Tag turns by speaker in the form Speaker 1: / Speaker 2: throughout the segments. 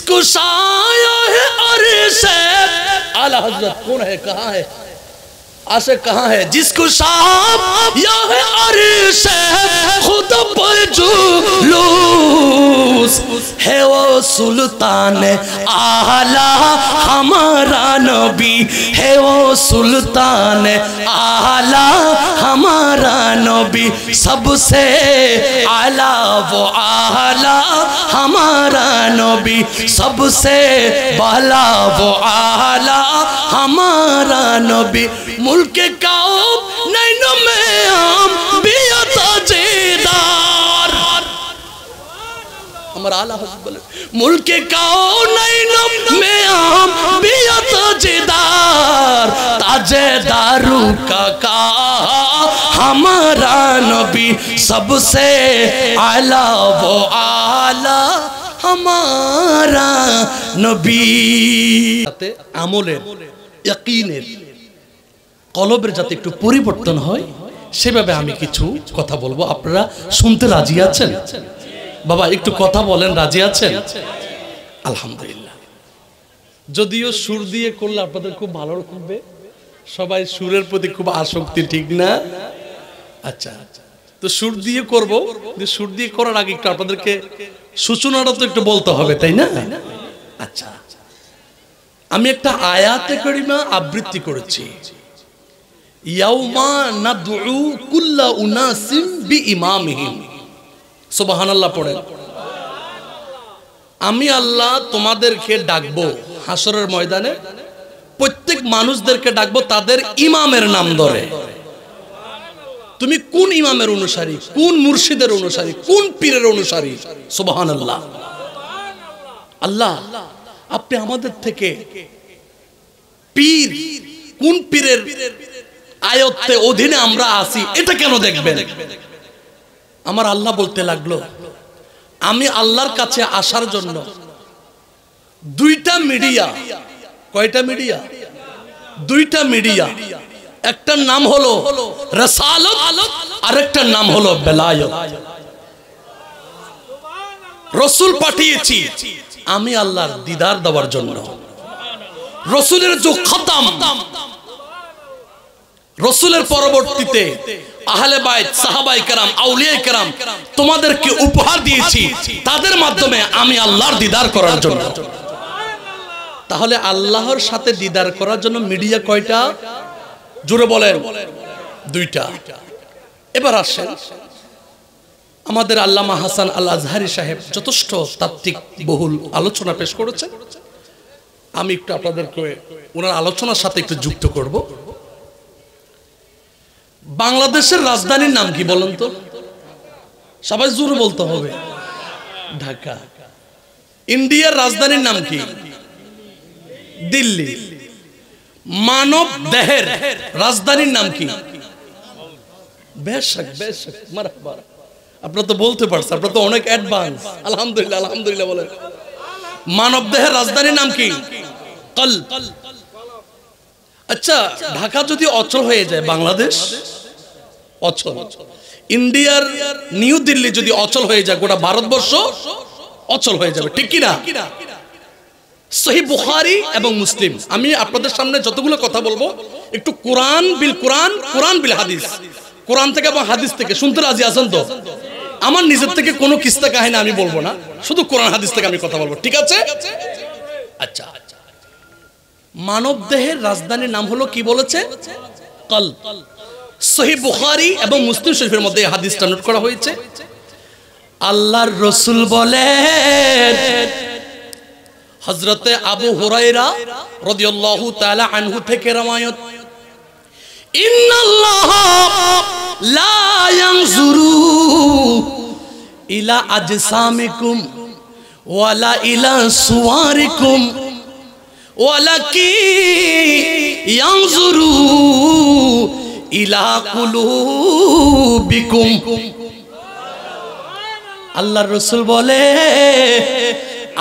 Speaker 1: जिसको साया है अर्श आला हजरत कौन है कहाँ है आशिक कहाँ है जिसको साया है अर्श खुद पर जुलूस है वो सुल्तान आला हमारा नबी है वो सुल्तान आला हमारा नबी सबसे आला वो आला हमारा नबी सबसे बाला वो आला हमारा नबी मुल्क काऊब नैनो में हम बियता जेदार हमारा आला हज़रत मुल्क काऊब नैनो में हम बियता जेदार ताजेदारू का हमारा नबी सबसे आला वो आला हमारा नबी আমলের ইয়াকিনের কলবের যাতে একটু পরিবর্তন হয় সেভাবে আমি কিছু কথা বলবো আপনারা শুনতে রাজি আছেন বাবা একটু কথা বলেন রাজি আছেন আলহামদুলিল্লাহ যদিও সুর দিয়ে করলে আপনাদের খুব ভালো লাগবে সবাই সুরের প্রতি খুব আসক্তি ঠিক না আচ্ছা তো সুর দিয়ে করব কিন্তু সুর দিয়ে করার আগে একটু আপনাদেরকে সূচনাটা তো একটু বলতে হবে তাই না আচ্ছা আমি একটা আয়াতে কারিমা আবৃত্তি করেছি ইয়াউমা নাদউ কুল্লা উনাসিম বিইমামিহিম সুবহানাল্লাহ পড়েন আমি আল্লাহ তোমাদেরকে ডাকবো হাসরের ময়দানে প্রত্যেক মানুষদেরকে ডাকবো তাদের ইমামের নাম ধরে তুমি কোন ইমামের অনুসারী কোন মুর্শিদের অনুসারী কোন পীরের অনুসারী সুবহানাল্লাহ আল্লাহ আপনি আমাদের থেকে পীর কোন পীরের আয়ত্তে অধীনে আমরা আছি এটা কেন দেখবেন আমার আল্লাহ বলতে লাগলো আমি আল্লাহর কাছে আসার জন্য দুইটা মিডিয়া কয়টা মিডিয়া দুইটা মিডিয়া একটার নাম হলো রাসালত আরেকটার নাম হলো বেলায়ত রাসূল পাঠিয়েছি আমি আল্লাহর দিদার দেওয়ার জন্য রাসূলের যে খতম রাসূলের পরবর্তীতে আহলে বাইত সাহাবায়ে কেরাম আউলিয়ায়ে কেরাম তোমাদেরকে উপহার দিয়েছি তাদের মাধ্যমে আমি আল্লাহর দিদার করার জন্য তাহলে আল্লাহর সাথে দিদার করার জন্য মিডিয়া কয়টা জোরে বলেন দুইটা এবার আসেন আমাদের আল্লামা হাসান আল আজহারি সাহেব যথেষ্ট তাত্ত্বিক বহুল আলোচনা পেশ করেছেন আমি একটু আপনাদেরকে ওনার আলোচনার সাথে একটু যুক্ত করব বাংলাদেশের রাজধানীর নাম কি বলেন তো সবাই জোরে বলতে হবে ঢাকা ইন্ডিয়ার রাজধানীর নাম কি দিল্লি মানব দেহের রাজধানীর নাম কি বেশক বেশক মারহাবা আপনারা তো বলতে পারছেন আপনারা তো অনেক অ্যাডভান্স আলহামদুলিল্লাহ আলহামদুলিল্লাহ বলেন মানব দেহের রাজধানীর নাম কি কলব আচ্ছা ঢাকা যদি অচল হয়ে যায় বাংলাদেশ অচল ইন্ডিয়ার নিউ দিল্লি যদি অচল হয়ে যায় গোটা ভারতবর্ষ অচল হয়ে যাবে ঠিক কি না সহিহ বুখারী এবং মুসলিম আমি আপনাদের সামনে যতগুলো কথা বলবো একটু কোরআন বিল কোরআন কোরআন বিল হাদিস কোরআন থেকে এবং হাদিস থেকে শুনতে রাজি আছেন তো আমার নিজের থেকে কোনো কিস্সা কাহিনী আমি বলবো না শুধু কোরআন হাদিস থেকে আমি কথা বলবো ঠিক আছে আচ্ছা মানব দেহের রাজধানীর নাম হলো কি বলেছে কলব সহিহ বুখারী এবং মুসলিম শরীফের মধ্যে এই হাদিসটা নোট করা হয়েছে আল্লাহর রাসূল বলেন হযরতে আবু হুরায়রা রাদিয়াল্লাহু তাআলা আনহু থেকে রওয়ায়াত ইন্নাল্লাহা লা ইয়ানজুরু ইলা আজসামিকুম ওয়ালা ইলা সুওয়ারিকুম ওয়ালাকিন ইয়ানজুরু ইলা কুলুবিকুম আল্লাহর রাসূল বলে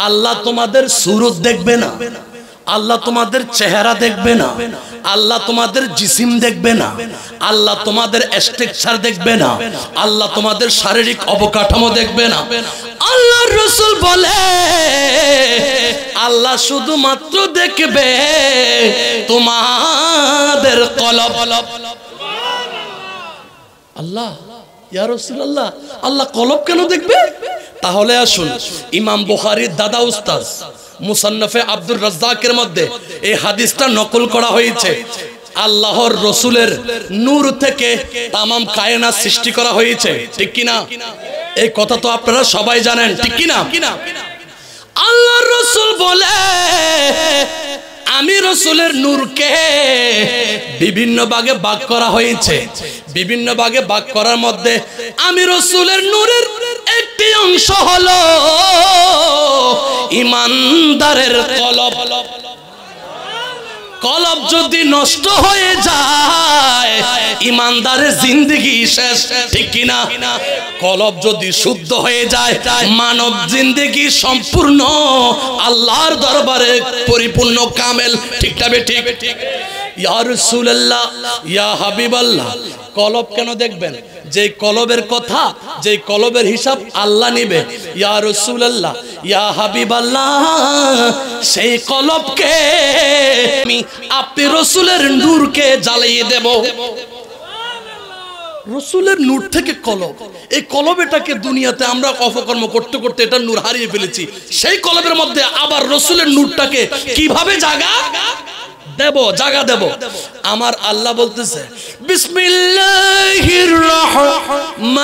Speaker 1: আল্লাহ তোমাদের সুরত দেখবে না আল্লাহ তোমাদের চেহারা দেখবে না আল্লাহ তোমাদের জিসিম দেখবে না আল্লাহ তোমাদের স্ট্রাকচার দেখবে না আল্লাহ তোমাদের শারীরিক অবকাঠামো দেখবে না আল্লাহর রাসূল বলে আল্লাহ শুধুমাত্র দেখবে তোমাদের কলব। আল্লাহ, ইয়া রাসূলুল্লাহ, আল্লাহ কলব কেন দেখবে? তাহলে আসুন, ইমাম বুখারীর দাদা উস্তাদ মুসান্নাফে আব্দুর রাজ্জাকের মধ্যে এই হাদিসটা নকল করা হয়েছে। আল্লাহর রসুলের নূর থেকে তামাম কায়নাত সৃষ্টি করা হয়েছে, ঠিক কিনা? এই কথা তো আপনারা সবাই জানেন, ঠিক কিনা? আল্লাহর রসুল বলে, আমি রসুলের নূরকে বিভিন্ন ভাগে ভাগ করা হয়েছে। বিভিন্ন ভাগে ভাগ করার মধ্যে আমি রসুলের নূরের একটি অংশ হলো ইমানদারের কলব। কলব যদি নষ্ট হয়ে যায় ইমানদারের জিন্দেগি শেষ, ঠিক কিনা? কলব যদি শুদ্ধ হয়ে যায় মানব জিন্দেগি সম্পূর্ণ আল্লাহর দরবারে পরিপূর্ণ কামেল, ঠিক তবে ঠিক। ইয়া রাসূলুল্লাহ, ইয়া হাবিবাল্লাহ, কলব কেন দেখবেন? যে কলবের কথা, যে কলবের হিসাব আল্লাহ নেবে। ইয়া রাসূলুল্লাহ, ইয়া হাবিবাল্লাহ, সেই কলবকে আমি আপনি রসুলের নূরকে জ্বালিয়ে দেব। রসুলের নূর থেকে কলব, এই কলবেটাকে দুনিয়াতে আমরা অপকর্ম করতে করতে এটা নূর হারিয়ে ফেলেছি। সেই কলবের মধ্যে আবার রসুলের নূরটাকে কিভাবে জাগা দেব, জাগা দেব? আমার আল্লাহ বলতেছে, বিসমিল্লাহির রহমানির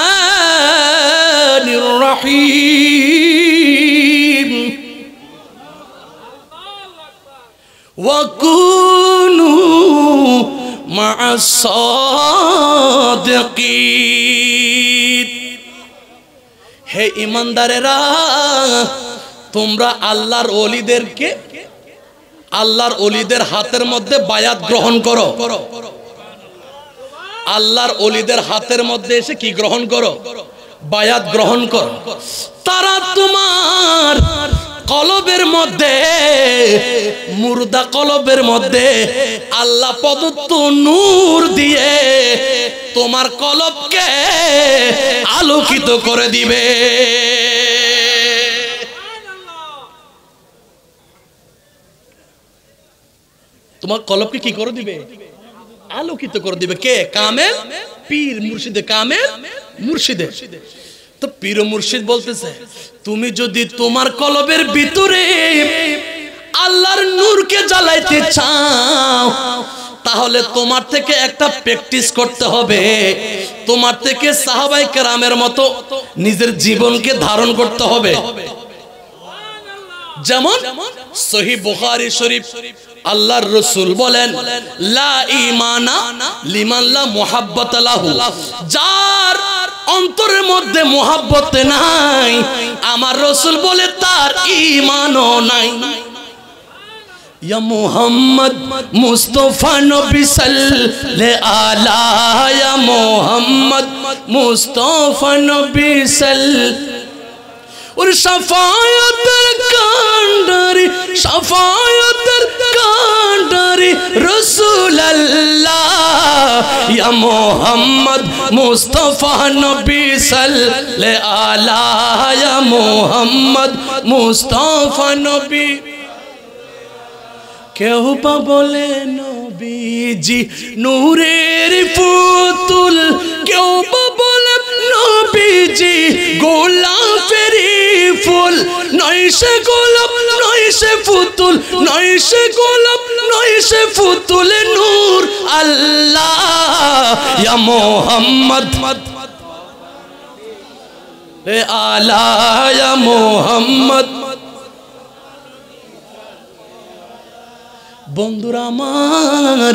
Speaker 1: রহিম, ওয়া কুনু মা'আস সাদিকিন। হে ঈমানদারেরা, তোমরা আল্লাহর ওলিদেরকে, আল্লাহর ওলিদের হাতের মধ্যে বায়াত গ্রহণ করো। আল্লাহর ওলিদের হাতের মধ্যে এসে কি গ্রহণ করো? বায়াত গ্রহণ করো। তারা তোমার কলবের মধ্যে, মুর্দা কলবের মধ্যে আল্লাহ প্রদত্ত নূর দিয়ে তোমার কলবকে আলোকিত করে দিবে। তোমার কলবকে কি করে দিবে? আলোকিত করে দিবে। কে? কামেল পীর মুর্শিদে, কামেল মুর্শিদে। তো পীর মুর্শিদ বলতেছে, তুমি যদি তোমার কলবের ভিতরে আল্লাহর নূরকে জ্বালাইতে চাও তাহলে তোমার থেকে একটা প্র্যাকটিস করতে হবে। তোমার থেকে সাহাবায়ে কেরামের মতো নিজের জীবনকে ধারণ করতে হবে। যেমন সহিহ বুখারী শরীফ, আল্লাহর রাসূল বলেন, লা ঈমানা লিমান লা মুহাব্বাতা লাহু, যার অন্তরের মধ্যে মুহাব্বত নাই আমার রাসূল বলে তার ঈমানও নাই। ইয়া মুহাম্মদ মুস্তাফা নবী সাল্লাল্লাহু আলা, ইয়া মুহাম্মদ মুস্তাফা নবী সাল্লাল্লাহু, ওর শাফায়াতের কান্ডারি, শাফায়াতের কান্ডারি রাসূলুল্লাহ, ইয়া মুহাম্মদ মুস্তাফা নবী সাল্লাল্লাহু আলা, ইয়া মুহাম্মদ মুস্তাফা নবী। কেউ বা বলে নবীজি নূরের পুতুল, কেউ বা বলে নবীজি গোলাপের ফুল, নয় সে গোলাপ নয় সে পুতুল, নয় সে গোলাপ নয় সে পুতুল, নূর আল্লাহ, ইয়া মুহাম্মদ আলা, ইয়া মুহাম্মদ। বন্ধুরা আমার,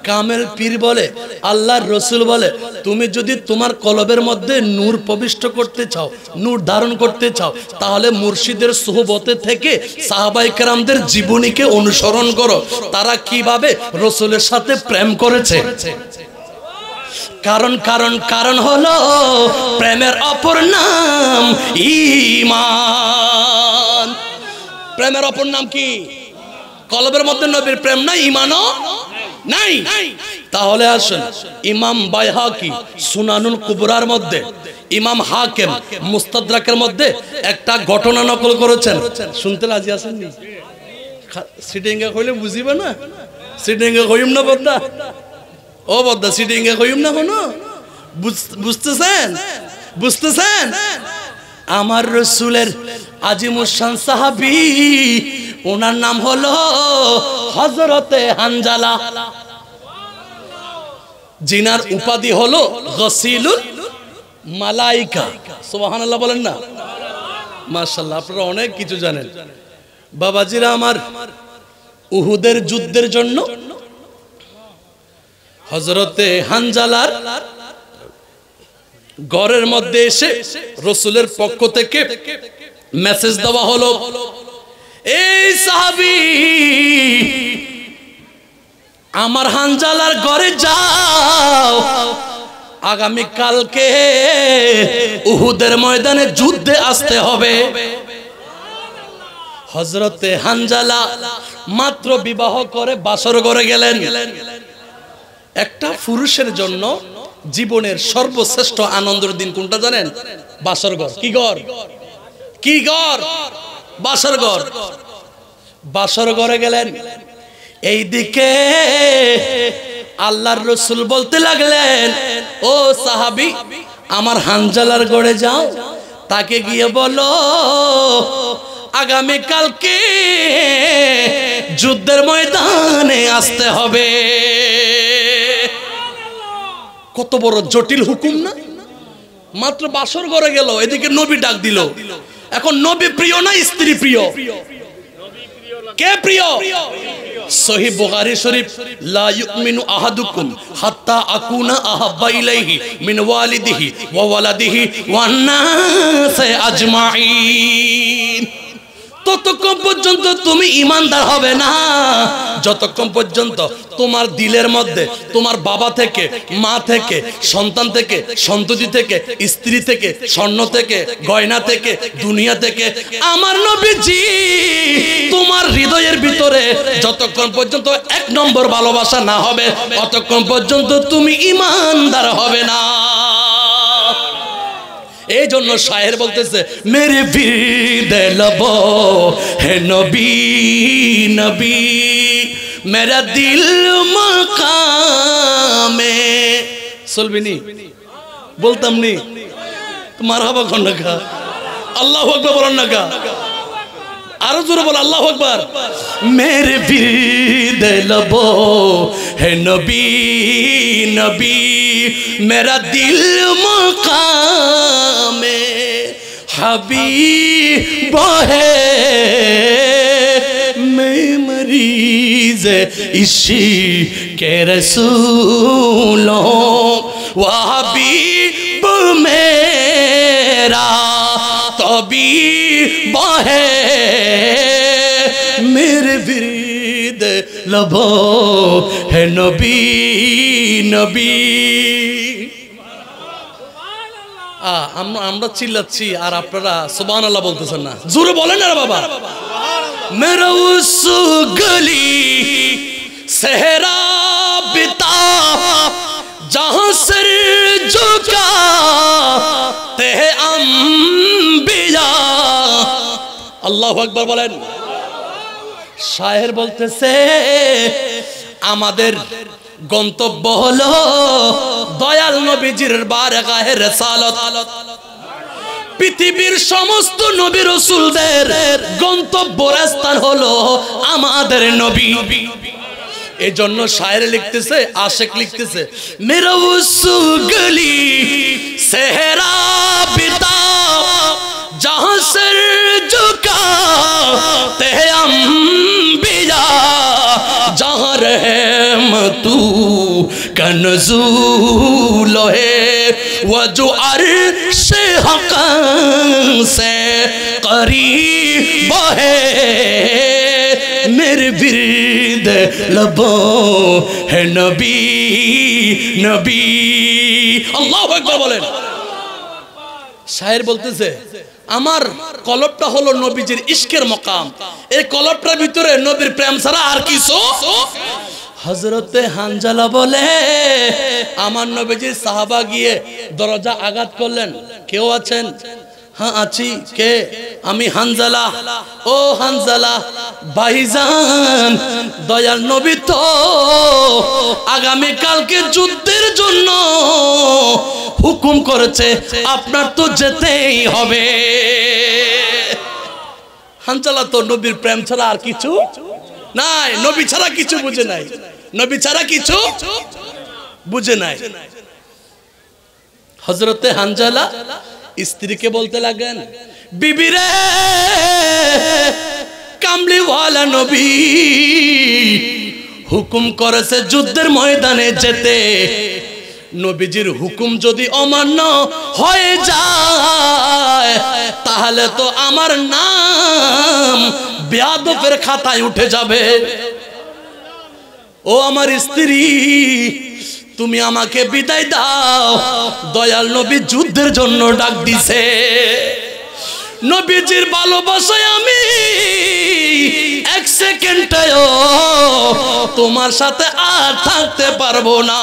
Speaker 1: কামেল পীর বলে, আল্লাহর রসুল বলে, তুমি যদি তোমার কলবের মধ্যে নূর প্রবিষ্ট করতে চাও, নূর ধারণ করতে চাও, তাহলে মুর্শিদের সোহবতে থেকে সাহাবায়ে কেরামদের জীবনীকে অনুসরণ করো। তারা কিভাবে রসুলের সাথে প্রেম করেছে। কারণ কারণ কারণ হলো প্রেমের অপর নাম ঈমান। প্রেমের অপর নাম কি? কলবের মধ্যে নবীর প্রেম নাই, ঈমানও নাই। তাহলে আসুন, ইমাম বাইহাকি সুনানুল কুবরার মধ্যে, ইমাম হাকিম মুস্তাদরাকের মধ্যে একটা ঘটনা নকল করেছেন। শুনতে রাজি আছেন? সিটিংয়ে কইলে বুঝিবে না, সিটিংয়ে কইম না বদ্দা, ও বদ্দা সিটিংয়ে কইম না কোনো, বুঝতেছেন বুঝতেছেন? আমার রসুলের আজিমুশান সাহাবী, ওনার নাম হলো হযরতে হানজালা, জিনার উপাধি হলো গসিলুল মালাইকা। সুবহানাল্লাহ বলেন না? মাশাআল্লাহ, আপনারা অনেক কিছু জানেন। বাবাজিরা আমার, উহুদের যুদ্ধের জন্য হযরতে হানজালার ঘরের মধ্যে এসে রসুলের পক্ষ থেকে মেসেজ দেওয়া হলো, এই সাহাবী আমার হানজালার ঘরে যাও, আগামী কালকে উহুদের ময়দানে যুদ্ধে আসতে হবে। হযরতে হানজালা মাত্র বিবাহ করে বাসর ঘরে গেলেন। একটা পুরুষের জন্য জীবনের সর্বশ্রেষ্ঠ আনন্দের দিন কোনটা জানেন? বাসর ঘর। কি ঘর? কি ঘর? বাসর ঘর। বাসর ঘরে গেলেন। এইদিকে আল্লাহর রসুল বলতে লাগলেন, ও সাহাবী আমার হানজালার ঘরে যাও, তাকে গিয়ে বলো আগামী কালকে যুদ্ধের ময়দানে আসতে হবে। কত বড় জটিল হুকুম না? মাত্র বাসর ঘরে গেল, এদিকে নবী ডাক দিল। এখন নবী প্রিয় না স্ত্রী প্রিয়? কে প্রিয়? সহিহ বুখারী শরীফ, লা ইউমিনু আহাদুকুম হাত্তা আকুনা আহাব্বা ইলাইহি মিন ওয়ালিদিহি ওয়া ওয়ালাদিহি ওয়ান নাসি আজমাইন। ততক্ষণ পর্যন্ত তুমি ঈমানদার হবে না যতক্ষণ পর্যন্ত তোমার দিলের মধ্যে তোমার বাবা থেকে, মা থেকে, সন্তান থেকে, সন্ততি থেকে, স্ত্রী থেকে, স্বর্ণ থেকে, গয়না থেকে, দুনিয়া থেকে আমার নবীজি তোমার হৃদয়ের ভিতরে যতক্ষণ পর্যন্ত এক নম্বর ভালোবাসা না হবে ততক্ষণ পর্যন্ত তুমি ঈমানদার হবে না। এই জন্য শায়ের বলতেছে, মেরে বিদ লবো হে নবী নবী মেরা দিল মাকামে। চলবিনি? বলতাম নি? মারহাবা কোন না? আল্লাহু আকবার বলেন না কা? আরো জোরে বল আল্লাহু আকবার। মেরে বিদ লবো হে নবী নবী মেরা দিল মাকামে হাবিব है मैं मरीज इश्क़ रसूलों वो हबीब मेरा तबीब है मेरे विरद लबो है नबी नबी। আমরা চিল্লাচ্ছি আর আপনারা সুবহানাল্লাহ বলতেছেন না। জোরে বলেন না বাবা। মেরা উস গলি সেহরা বিতা जहां सर झुकाते हैं अंबिया। আল্লাহু আকবার বলেন। শায়ের বলতেছে আমাদের গন্তব্য হলো দয়াল নবীজির বারগাহে রিসালাত। পৃথিবীর সমস্ত নবী রাসূলদের গন্তব্যের স্থান হলো আমাদের নবী। এই জন্য শায়ের লিখতেছে, আশিক লিখতেছে, মেরা উসু গলি সেহরা বিতা जहां सर झुकाते हैं अंबिया जहां रहमतू का नुज़ूल है वो जो अर्श हक़ से करीब है मेरे विरद लबों है नबी नबी। अल्लाहु আকবার বলেন। শায়ের বলতেছে আমার কলবটা হলো নবীজির ইশকের মকাম। এই কলবটার ভিতরে নবীর প্রেম ছাড়া আর কিছু। হযরতে হানজালা বলে আমার নবীজির সাহাবা গিয়ে দরজা আঘাত করলেন, কেউ আছেন? হ্যাঁ আছি। কে? আমি হানজালা। ও হানজালা ভাইজান, দয়াল নবী তো আগামী কালকে যুদ্ধের জন্য হুকুম করেছে, আপনার তো যেতেই হবে। হানজালা তো নবীর প্রেম ছাড়া আর কিছু নাই, নবী ছাড়া কিছু বুঝে নাই, নবী ছাড়া কিছু বুঝে নাই। হযরতে হানজালা স্ত্রীকে বলতে লাগলেন, বিবি রে, কামলিওয়ালা নবী হুকুম করেছে যুদ্ধের ময়দানে যেতে। নবীজির হুকুম যদি অমান্য হয়ে যায় তাহলে তো আমার নাম বেয়াদবের খাতায় উঠে যাবে। ও আমার স্ত্রী, তুমি আমাকে বিদায় দাও, দয়াল নবী যুদ্ধের জন্য ডাক দিছে। নবীজির ভালোবাসায় আমি এক সেকেন্ডেও তোমার সাথে আর থাকতে পারবো না।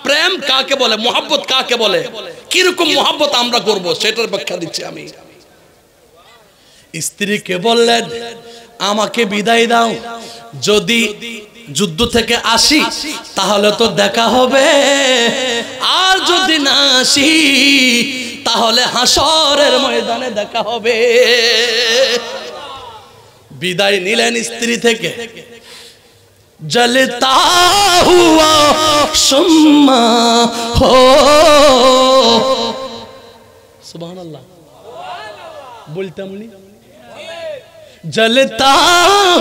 Speaker 1: প্রেম কাকে বলে, মোহাব্বত কাকে বলে, কিরকম মোহাব্বত আমরা করব সেটার ব্যাখ্যা দিচ্ছি আমি। স্ত্রীকে বললেন, আমাকে বিদায় দাও, যদি যুদ্ধ থেকে আসি তাহলে তো দেখা হবে, আর যদি না আসি তাহলে হাসরের ময়দানে দেখা হবে। বিদায় নিলেন স্ত্রী থেকে। জলতা হুয়া সুম্মা হো, সুবহানাল্লাহ বলতাম নি। জলতা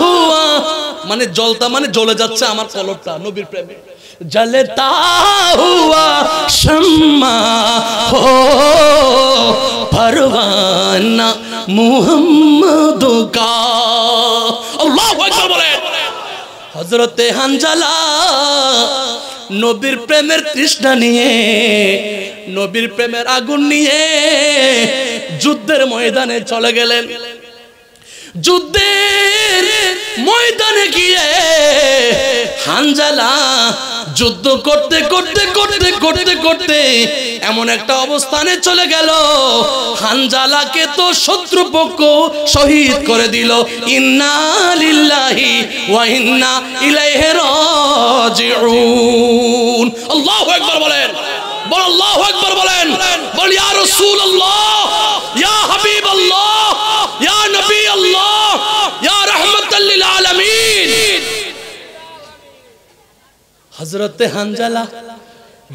Speaker 1: হুয়া মানে জ্বলতা, মানে জ্বলে যাচ্ছে আমার কলবটা নবীর প্রেমে। জলতা হুয়া শাম্মা হো পরওয়ানা মুহাম্মদ কা। আল্লাহু আকবার বলেন। হযরতে হানজালা নবীর প্রেমের তৃষ্ণা নিয়ে, নবীর প্রেমের আগুন নিয়ে যুদ্ধের ময়দানে চলে গেলেন। যুদ্ধের ময়দানে গিয়ে হানজালা যুদ্ধ করতে করতে করতে করতে করতে এমন একটা অবস্থানে চলে গেল, হানজালাকে তো শত্রুপক্ষ শহীদ করে দিল। ইন্না লিল্লাহি ওয়া ইন্না ইলাইহি রাজিউন। আল্লাহু আকবার বলেন, বল আল্লাহু আকবার বলেন, বল ইয়া রাসূলুল্লাহ, ইয়া হাবিবাল্লাহ, ইয়া নবী আল্লাহ, ইয়া রাহমাতাল লিল আলামিন। হযরতে হানজালা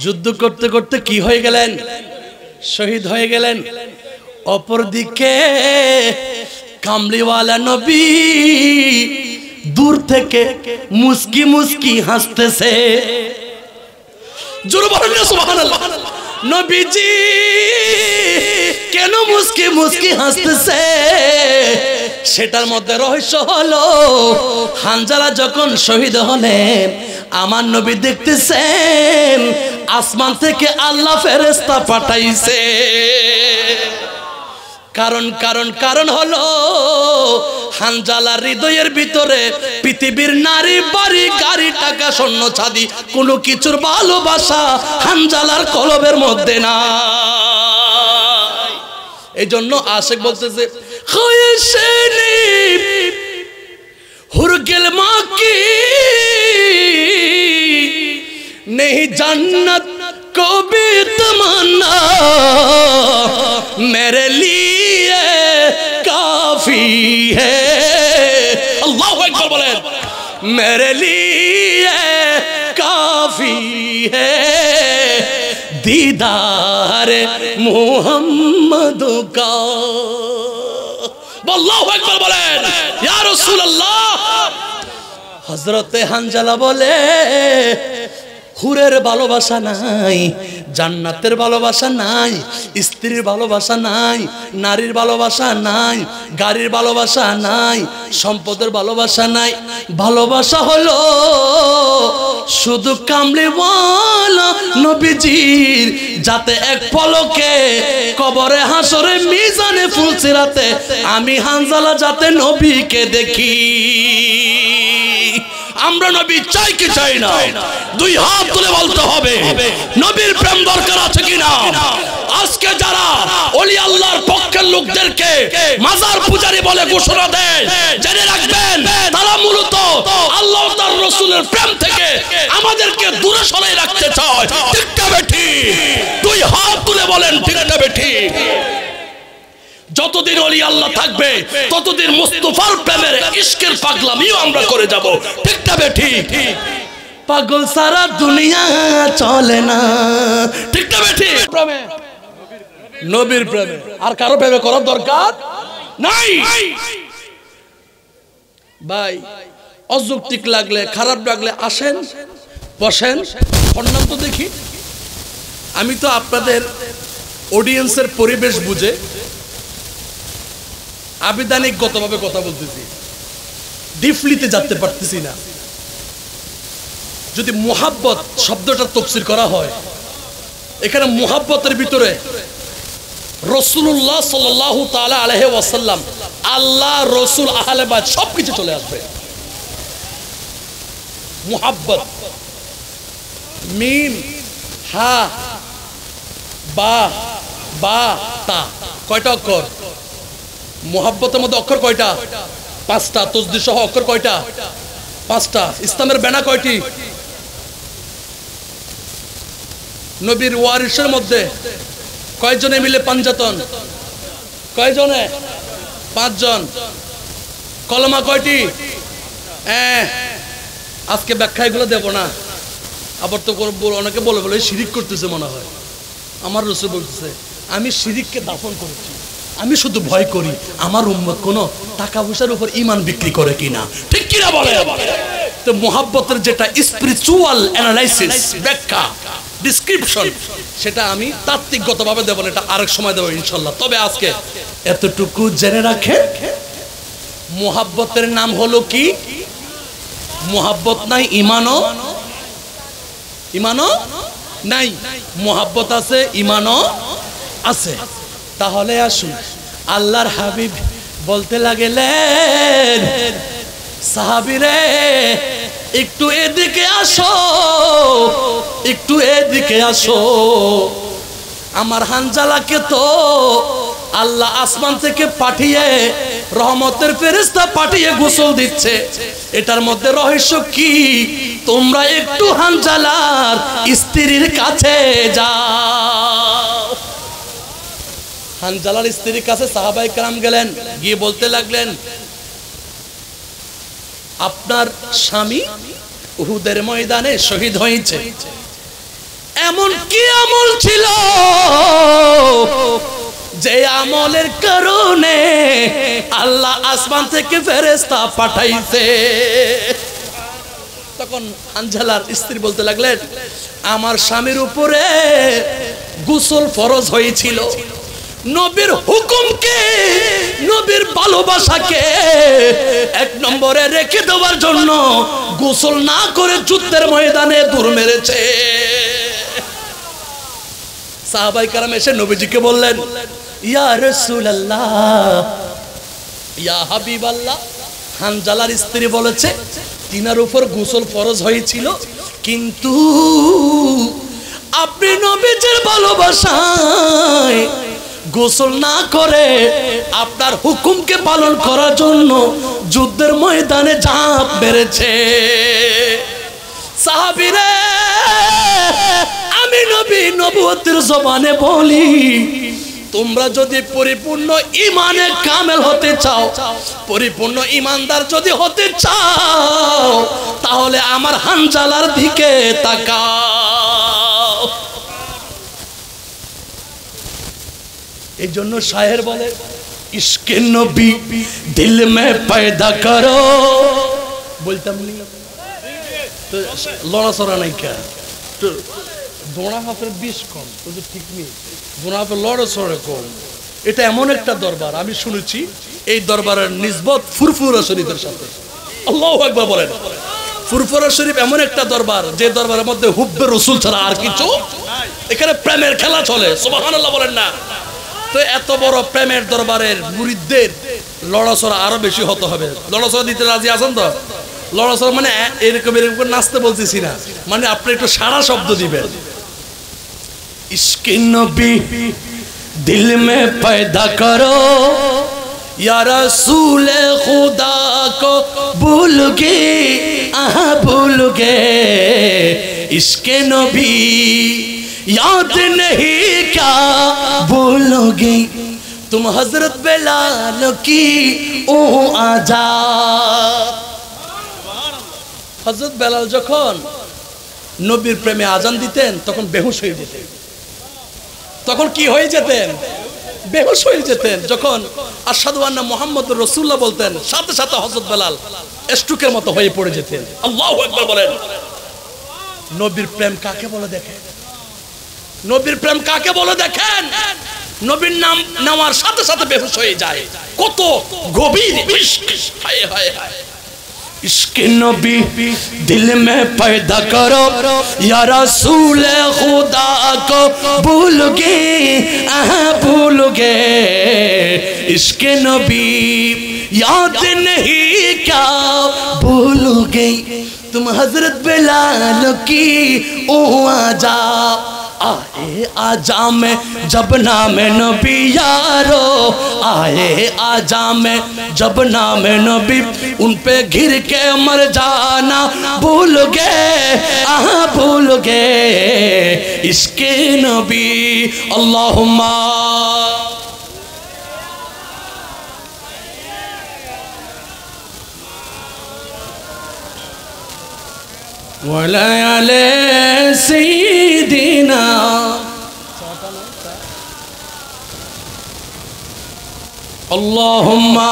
Speaker 1: যুদ্ধ করতে করতে কি হয়ে গেলেন? শহীদ হয়ে গেলেন। অপরদিকে কামলিওয়ালা নবী দূর থেকে মুস্কি মুস্কি হাসতেছে। জোরে বলেন না সুবহানাল্লাহ। নবীজি কেন মুস্কি মুস্কি হাসতেছে সেটার মধ্যে রহস্য হলো, হানজালা যখন শহীদ হলেন আমার নবী দেখতেছেন আসমান থেকে আল্লাহ ফেরেশতা পাঠাইছে। কারণ কারণ কারণ হলো হানজালার হৃদয়ের ভিতরে পৃথিবীর নারী, বাড়ি, গাড়ি, টাকা, স্বর্ণ, চাঁদি কোনো কিছুর ভালোবাসা হানজালার কলবের মধ্যে না। এই জন্য আশিক বলতেছে, খয়েশনি হুরগিল মাকি नहीं जन्नत को भी तमन्ना मेरे लिए काफी है। अल्लाहु अकबर बोलें, मेरे लिए काफी है दीदार मुहम्मद का। अल्लाहु अकबर बोलें, या रसूल अल्लाह। हजरते हानजाला बोले, হুরের ভালোবাসা নাই, জান্নাতের ভালোবাসা নাই, স্ত্রীর ভালোবাসা নাই, নারীর ভালোবাসা নাই, গাড়ির ভালোবাসা নাই, সম্পদের ভালোবাসা নাই। ভালোবাসা হলো শুধু কামলিওয়ালা নবীজির, যাতে এক পলকে কবরে হাসরে মিজানে ফুলসিরাতে আমি হানজালা যাতে নবীকে দেখি। আমরা নবী চাই কি চাই না? দুই হাত তুলে বলতে হবে নবীর প্রেম দরকার আছে কিনা। আজকে যারা ওলি আল্লাহর পক্ষের লোকদেরকে মাজার পূজারী বলে ঘোষণা দেয়, জেনে রাখবেন তারা মূলত আল্লাহ ও তার রাসূলের প্রেম থেকে আমাদেরকে দূরে সরাই রাখতে চায়। ঠিক না বেঠিক? দুই হাত তুলে বলেন ঠিক না বেঠিক? যতদিন ওলি আল্লাহ থাকবে ততদিন মুস্তাফার প্রেমের ইশকের পাগলামিও আমরা করে যাব। ঠিক না বেঠিক? পাগল সারা দুনিয়া চলে না। ঠিক না বেঠিক? প্রেমে, নবীর প্রেমে আর কারো প্রেমে করার দরকার নাই। ভাই অযৌক্তিক লাগলে, খারাপ লাগলে আসেন, বসেন, সন্ধান তো দেখি। আমি তো আপনাদের অডিয়েন্সের পরিবেশ বুঝে আবিধানিকগতভাবে কথা বলতেছি, ডিপলিতে যেতে পারতেছি না। যদি মুহাব্বত শব্দটা তাফসীর করা হয়, এখানে মুহাব্বতের ভিতরে রাসূলুল্লাহ সাল্লাল্লাহু তাআলা আলাইহি ওয়াসাল্লাম, আল্লাহ, রাসূল, আহলে বাইত সবকিছু চলে আসবে। মুহাব্বত, মিম হা বা বা তা, কয়টা অক্ষর? মুহাব্বতের মধ্যে অক্ষর কয়টা? 5টা। তাসদীদ সহ অক্ষর কয়টা? 5টা। ইসলামের ব্যানা কয়টি? নবীর ওয়ারিসের মধ্যে কয়জনে মিলে পাঞ্জাতন? কয়জনে? 5 জন। কলমা কয়টি? আজকে ব্যাখ্যা এগুলো দেব না। আবার তো অনেকে বলে বলে শিরিক করতেছে মনে হয়। আমার রাসূল বলতেছে আমি শিরিককে দাফন করেছি, আমি শুধু ভয় করি আমার উম্মত কোন টাকা পয়সার উপর ঈমান বিক্রি করে কিনা। ঠিক কিনা বলে? তো মুহাব্বতের যেটা স্পিরিচুয়াল অ্যানালাইসিস, ব্যাখ্যা, ডেসক্রিপশন, সেটা আমি তাত্ত্বিকগতভাবে দেব না, এটা আরেক সময় দেব ইনশাআল্লাহ। তবে আজকে এতটুকু জেনে রাখেন, মুহাব্বতের নাম হলো কি? মুহাব্বত নাই ঈমানও, ঈমানও নাই। মুহাব্বত আছে, ঈমানও আছে। তাহলে আসুন, আল্লাহর হাবিব বলতে লাগলেন, সাহাবীরে একটু এদিকে আসো, একটু এদিকে আসো। আমার হানজালাকে তো আল্লাহ আসমান থেকে পাঠিয়ে, রহমতের ফেরেশতা পাঠিয়ে গোসল দিচ্ছে। এটার মধ্যে রহস্য কি? তোমরা একটু হানজালার স্ত্রীর কাছে যাও। হানজালার স্ত্রীর কাছে সাহাবায়ে কেরাম গেলেন, গিয়ে বলতে লাগলেন, আপনার স্বামী উহুদের ময়দানে শহীদ হয়েছে। এমন কি আমল ছিল যে আমলের কারণে আল্লাহ আসমান থেকে ফেরেশতা পাঠাইছে? তখন হানজালার স্ত্রী বলতে লাগলেন, আমার স্বামীর উপরে গোসল ফরজ হয়েছিল। নবীর হুকুমকে, নবীর ভালোবাসাকে 1 নম্বরে রেখে দেওয়ার জন্য গোসল না করে যুদ্ধের ময়দানে দৌড় মেরেছে। সাহাবায়ে কেরাম এসে নবীজিকে বললেন, ইয়া রাসূলুল্লাহ, ইয়া হাবিবাল্লাহ, হানজালার স্ত্রী বলেছে তিনার উপর গোসল ফরজ হয়েছিল, কিন্তু আপনি নবীজির ভালোবাসায় গোসল না করে আপনার হুকুমকে পালন করার জন্য যুদ্ধের ময়দানে ঝাঁপ মেরেছে। সাহাবীরা, আমি নবী নবুয়তের জবানে বলি, তোমরা যদি পরিপূর্ণ ঈমানে কামেল হতে চাও, পরিপূর্ণ ঈমানদার যদি হতে চাও, তাহলে আমার হানজালার দিকে তাকাও। এই জন্য শায়ের বলে, ইশকে নবী দিল মে পয়দা করো। বলতাম নি তো লড়াচড়া নাই কে, দোড়া হাফের 20 কম, ঠিক নেই, দোড়া হাফের লড়াচড়া কম। এটা এমন একটা দরবার, আমি শুনেছি এই দরবারের নিসবত ফুরফুরা শরীফের সাথে। আল্লাহু আকবার বলেন। ফুরফুরা শরীফ এমন একটা দরবার যে দরবারের মধ্যে হুব্বে রাসূল ছাড়া আর কিছু, এখানে প্রেমের খেলা চলে। সুবহানাল্লাহ বলেন না? তো এত বড় প্রেমের দরবারের মুরিদদের লড়াচড়া আরো বেশি হতে হবে। লড়াচড়া দিতে রাজি আছেন তো? লড়াচড়া মানে এরকম এরকম নাচতে বলতেছি না, মানে আপনি একটু সারা শব্দ দিবেন। ইশকে নবী दिल में पैदा करो या रसूल खुदा को भूलोगे भूलोगे इसके नबी याद नहीं क्या भूलोगे तुम हजरत बेलाल की ओ आजाद। हजरत बेलाल যখন নবীর প্রেমে আজান দিতেন তখন বেহুশ হয়ে যেতেন। তখন কি হয়ে যেতেন? বেহুশ হয়ে যেতেন। যখন আশহাদু আন্না মুহাম্মাদুর রাসূলুল্লাহ বলতেন সাথে সাথে হযরত বেলাল স্ট্রোকের মতো হয়ে পড়ে যেতেন। আল্লাহু আকবার বলেন। নবীর প্রেম কাকে বলে দেখেন, নবীর প্রেম কাকে বলে দেখেন। নবীর নাম নেওয়ার সাথে সাথে বেহুশ হয়ে যায়। কত গভীর ইশক। হায় হায় হায়। इश्क़ नबी दिल में पैदा करो या रसूल खुदा को भूलोगे भूलोगे इश्क़ नबी याद नहीं क्या भूलोगे तुम हजरत बेलाल की ओ आजा आए आजा में जब नाम नबी यारो आए आजा में जब नाम नबी उन पे घिर के मर जाना भूल गए भूल गए इसके नबी अल्लाहुम्मा वलयाले सय्यिदिना अल्लाहुम्मा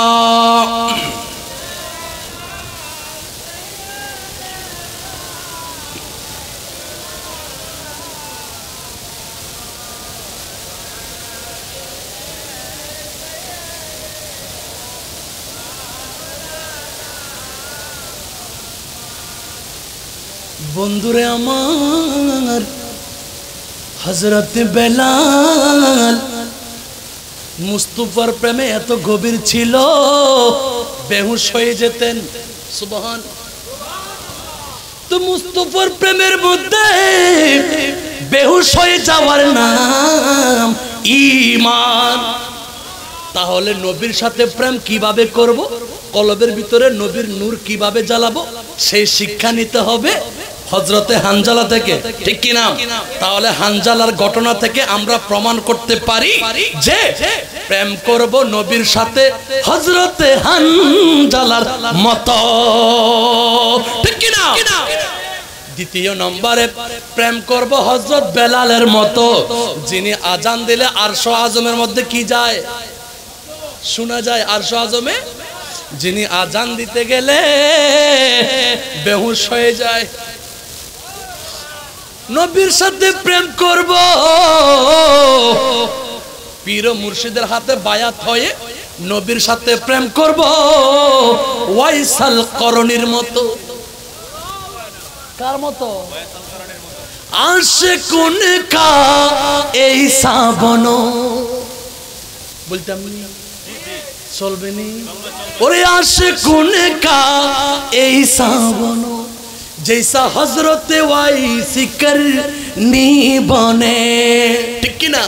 Speaker 1: বন্ধুরে আমার হযরত বেলাল মুস্তাফার প্রেমে এত গভীর ছিল বেহুশ হয়ে যেতেন। সুবহান। তো মুস্তাফার প্রেমের মধ্যে বেহুশ হয়ে যাওয়ার নাম ঈমান। তাহলে নবীর সাথে প্রেম কিভাবে করব, কলবের ভিতরে নবীর নূর কিভাবে জ্বালাবো সেই শিক্ষা নিতে হবে হযরতে হানজালা থেকে, ঠিক কি না? তাহলে হানজালার ঘটনা থেকে আমরা প্রমাণ করতে পারি যে প্রেম করব নবীর সাথে হযরতে হানজালার মতো, ঠিক কি না? দ্বিতীয় নম্বরে প্রেম করব হযরত বেলালের মতো, যিনি আজান দিলে আরশ আজমের মধ্যে কি যায় শোনা যায়। আরশ আজমে যিনি আজান দিতে গেলে বেহুশ হয়ে যায়। নবীর সাথে প্রেম করব পীর ও মুর্শিদের হাতে বায়াত হয়ে নবীর সাথে প্রেম করব ওয়াইসাল করণীর মতো। কার মতো? আশিকুন কা এইসা বনো। বলতাম চলবে নি? ওরে আশিকুন কা এইসা বনো जैसा हजरत वाइसी करनी बने, ঠিক কি না?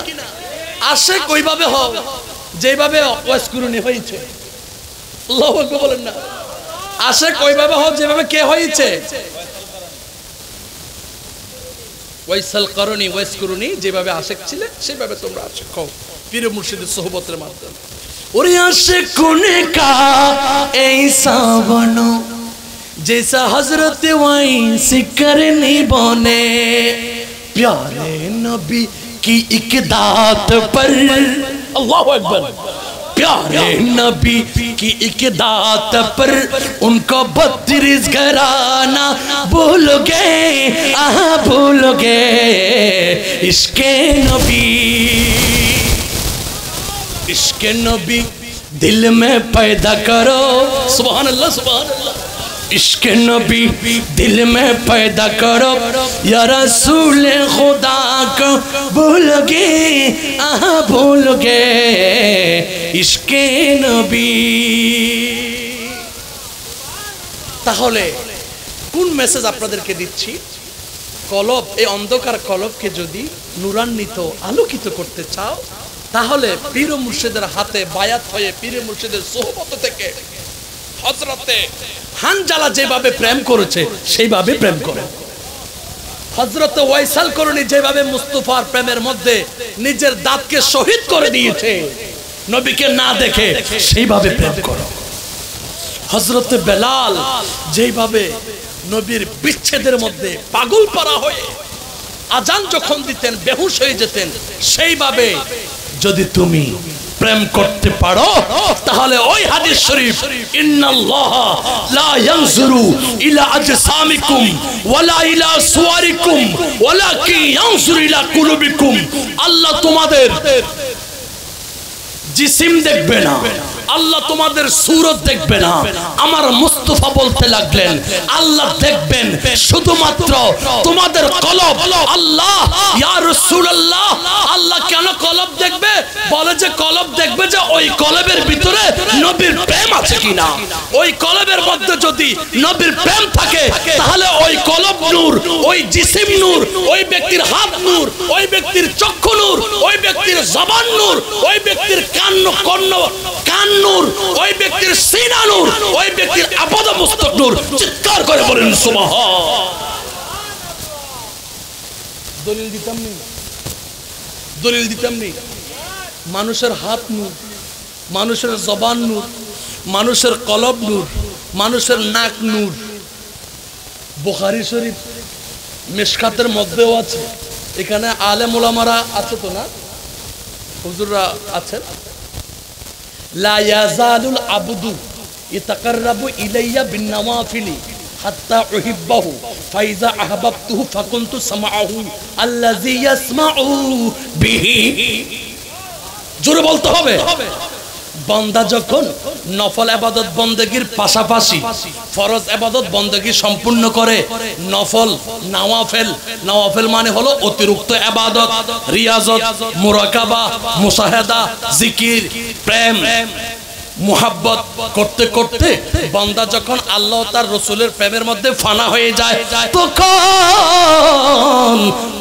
Speaker 1: আশিক ওইভাবে হও যেভাবে ওয়াইস করণী হয়েছে। আল্লাহু আকবার বলেন না। আশিক ওইভাবে হও যেভাবে কে হয়েছে ওয়াইসাল করণী, ওয়াইস করণী যেভাবে আশিক ছিলে সেভাবে তোমরা আশিক হও পীর মুর্শিদের সোহবতের মাধ্যমে। ওরে আশিকুন কা এইসা বনো जैसा हजरत वाइसी करनी बने प्यारे नबी की इकदात पर। अल्लाहु अकबर। प्यारे नबी की इकदात पर उनको 32 घराना भूल गए भूल गए इश्के नबी। इश्के नबी दिल में पैदा करो। सुभान अल्लाह सुभान अल्लाह। इश्क़ नबी दिल में पैदा करो या रसूल खुदा को भूल गए भूल गए इश्क़ नबी। তাহলে কোন মেসেজ আপনাদেরকে দিচ্ছি? কলব, এই অন্ধকার কলবকে যদি নূরান্বিত আলোকিত করতে চাও, তাহলে পীর ও মুর্শিদের হাতে বায়াত হয়ে পীর ও মুর্শিদের সোহবত থেকে হযরতে হানজালা যেভাবে প্রেম করেছে সেইভাবে প্রেম করো। হযরতে ওয়াইসাল করণী যেভাবে মুস্তাফার প্রেমের মধ্যে নিজের দাঁতকে শহীদ করে দিয়েছে নবীকে না দেখে, সেইভাবে প্রেম করো। হযরতে বেলাল যেভাবে নবীর বিচ্ছেদের মধ্যে পাগল পারা হয়ে আজান যখন দিতেন বেহুশ হয়ে যেতেন, সেইভাবে যদি তুমি প্রেম করতে পারো, তাহলে ওই হাদিস শরীফ ইন্নাল্লাহা লা ইয়ানজুরু ইলা আজসামিকুম ওয়ালা ইলা সুওয়ারিকুম ওয়ালাকিন ইয়ানজুরু ইলা কুলুবিকুম, আল্লাহ তোমাদের জিসিম দেখবে না, আল্লাহ তোমাদের সূরত দেখবে না। আমার মুস্তাফা বলতে লাগলেন আল্লাহ দেখবেন শুধুমাত্র তোমাদের কলব। আল্লাহ ইয়া রাসূলুল্লাহ, আল্লাহ কেন কলব দেখবে? বলে যে কলব দেখবে যে ওই কলবের ভিতরে নবীর প্রেম আছে কিনা। ওই কলবের মধ্যে যদি নবীর প্রেম থাকে, তাহলে ওই কলব নূর, ওই জিসিম নূর, ওই ব্যক্তির হাত নূর, ওই ব্যক্তির চক্ষু নূর, ওই ব্যক্তির জবান নূর, ওই ব্যক্তির কান নূর, ওই ব্যক্তির সিনা নূর, ওই ব্যক্তির আপাদ মস্তক নূর। চিৎকার করে বলেন সুবহান। দলিল দিতাম নি। মানুষের হাত নূর, মানুষের জবান নূর, মানুষের কলব নূর, মানুষের নাক নূর। বুখারী শরীফ মিশকাতের মধ্যেও আছে। এখানে আলেম ওলামারা আছে তো না, হুজুররা আছেন। লা ইয়াজালুল আবদু ইয়াতাকাররাবু ইলাইয়া বিন্নাওয়াফিলি হাত্তা উহিব্বাহু ফাইজা আহবাবতুহু ফাকুনতু সামাআহু আল্লাযী ইয়াসমাউ বিহি। জোরে বলতে হবে। বান্দা যখন নফল ইবাদত বন্দেগীর পাশাপাশি ফরজ ইবাদত বন্দেগী সম্পূর্ণ করে, নফল নওয়াফেল মানে হলো অতিরিক্ত ইবাদত, রিয়াজত, মুরাকাবা, মুশাহাদা, জিকির, প্রেম, মুহাব্বত করতে করতে বান্দা যখন আল্লাহ তার রাসূলের প্রেমের মধ্যে ফানা হয়ে যায়, তখন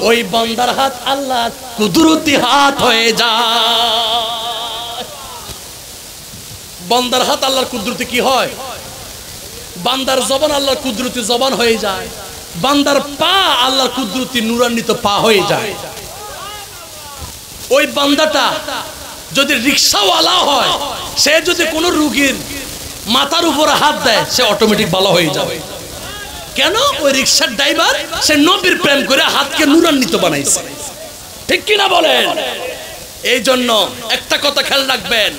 Speaker 1: ওই বান্দার হাত আল্লাহর কুদরতি হাত হয়ে যায়। বান্দার হাত আল্লাহর কুদরতি কি হয়? বান্দার জবান আল্লাহর কুদরতি জবান হয়ে যায়। বান্দার পা আল্লাহর কুদরতি নূরান্বিত পা হয়ে যায়। ওই বান্দাটা যদি রিকশাওয়ালা হয়, সে যদি কোনো রোগীর মাথার উপরে হাত দেয়, সে অটোমেটিক ভালো হয়ে যাবে। কেন? ওই রিকশার ড্রাইভার সে নবীর প্রেম করে হাতকে নূরান্বিত বানাইছে। ঠিক কিনা বলেন? এই জন্য একটা কথা খেয়াল রাখবেন,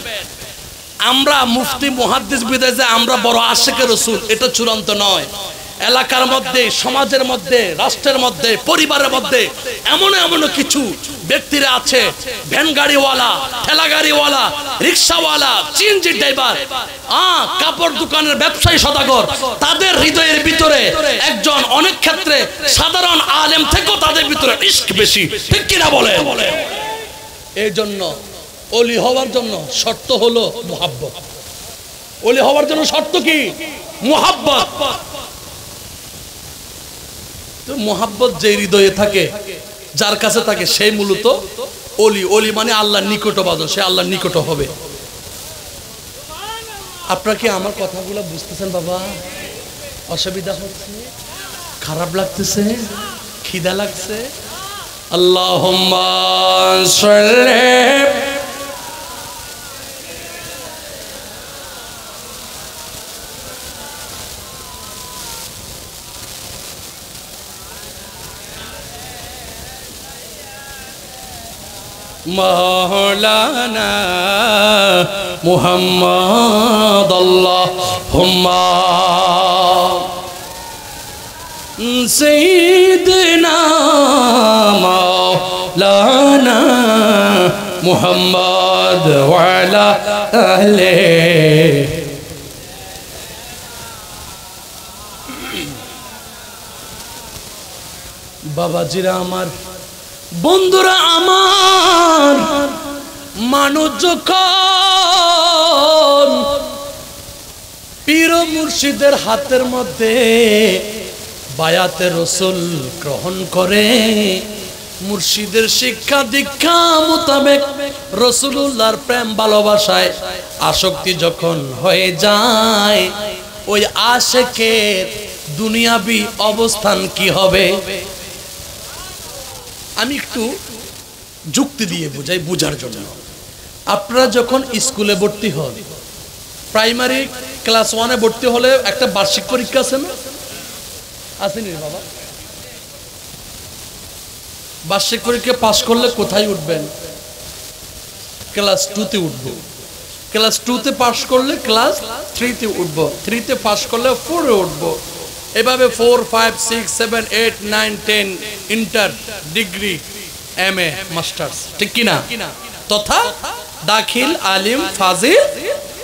Speaker 1: আমরা মুফতি মুহাদ্দিস বিদায় যে আমরা বড় আশিকে রাসূল, এটা চূড়ান্ত নয়। এলাকার মধ্যে, সমাজের মধ্যে, রাষ্ট্রের মধ্যে, পরিবারের মধ্যে এমন কিছু ব্যক্তিরা আছে, ভ্যান গাড়িওয়ালা, ঠেলা গাড়িওয়ালা, রিক্সাওয়ালা, চিনজি ড্রাইভার, কাপড় দোকানের ব্যবসায়ী সদাগর, তাদের হৃদয়ের ভিতরে একজন অনেক ক্ষেত্রে সাধারণ আলেম থেকেও তাদের ভিতরে ইশক বেশি। ঠিক কিনা বলে? এই জন্য ওলি হওয়ার জন্য শর্ত হলো মুহাব্বত। ওলি হওয়ার জন্য শর্ত কি? মুহাব্বত। তো মুহাব্বত যে হৃদয়ে থাকে, যার কাছে থাকে, সেই মূলত ওলি। ওলি মানে আল্লাহর নিকটবাদন, সে আল্লাহর নিকট হবে। আপনারা কি আমার কথাগুলো বুঝতেছেন বাবা? অসুবিধা হচ্ছে? খারাপ লাগতেছে? খিদা লাগছে? আল্লাহুম্মা সাল্লি মাওলানা মুহাম্মদ আল্লাহুম্মা সাইয়্যিদিনা মাওলানা মুহাম্মদ ওয়া আলা আলিহি। বাবাজিরা আমার, বন্ধুরা আমার, মানুষ যখন পীর ও মুর্শিদের হাতের মধ্যে বায়াতে রসুল গ্রহণ করে মুর্শিদের শিক্ষা দীক্ষা মোতাবেক রসুলুল্লাহর প্রেম ভালোবাসায় আসক্তি যখন হয়ে যায় ওই আশেকের দুনিয়াবি অবস্থান কি হবে? আমি একটু যুক্তি দিয়ে বুঝাই বুঝার জন্য। আপনারা যখন স্কুলে ভর্তি হন, প্রাইমারি ক্লাস 1-এ ভর্তি হলে একটা বার্ষিক পরীক্ষা আছে না? আসেনি বাবা? বার্ষিক পরীক্ষা পাস করলে কোথায় উঠবেন? ক্লাস 2-তে উঠবো। ক্লাস 2-তে পাস করলে ক্লাস 3-তে উঠবো। 3-তে পাস করলে 4-এ উঠবো। এভাবে 4, 5, 6, 7, 8, 9, 10 ইন্টার, ডিগ্রি, MA, মাস্টার্স, ঠিক কিনা? তথা দাখিল, আলিম, ফাজিল,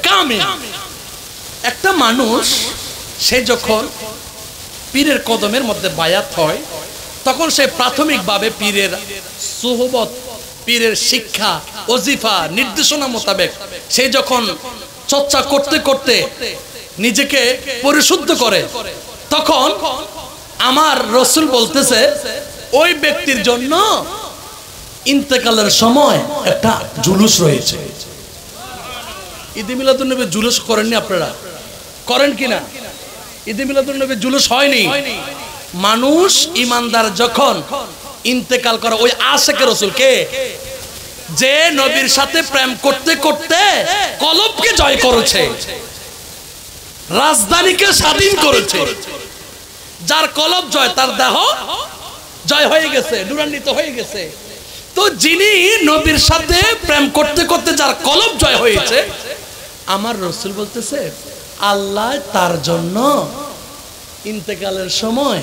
Speaker 1: কামিল। একটা মানুষ সে যখন পীরের কদমের মধ্যে বায়াত হয় তখন সে প্রাথমিকভাবে পীরের সুহবত, পীরের শিক্ষা, ওজিফা, নির্দেশনা মোতাবেক সে যখন চর্চা করতে করতে নিজেকে পরিশুদ্ধ করে তখন আমার রসুল বলতেছে ওই ব্যক্তির জন্য ইন্তেকালের সময় একটা জুলুস রয়েছে। ঈদে মিলাদুন্নবী জুলুস করেননি আপনারা? করেন কিনা? ঈদে মিলাদুন্নবী জুলুস হয়নি। মানুষ ইমানদার যখন ইন্তেকাল করে ওই আশেকে রসুল কে, যে নবীর সাথে প্রেম করতে করতে কলবকে জয় করেছে, রাজধানীকে স্বাধীন করেছে, যার কলব জয় তার দেহ জয় হয়ে গেছে, নূরান্বিত হয়ে গেছে। তো যিনি নবীর সাথে প্রেম করতে করতে যার কলব জয় হয়েছে, আমার রসুল বলতেছে আল্লাহ তার জন্য ইন্তেকালের সময়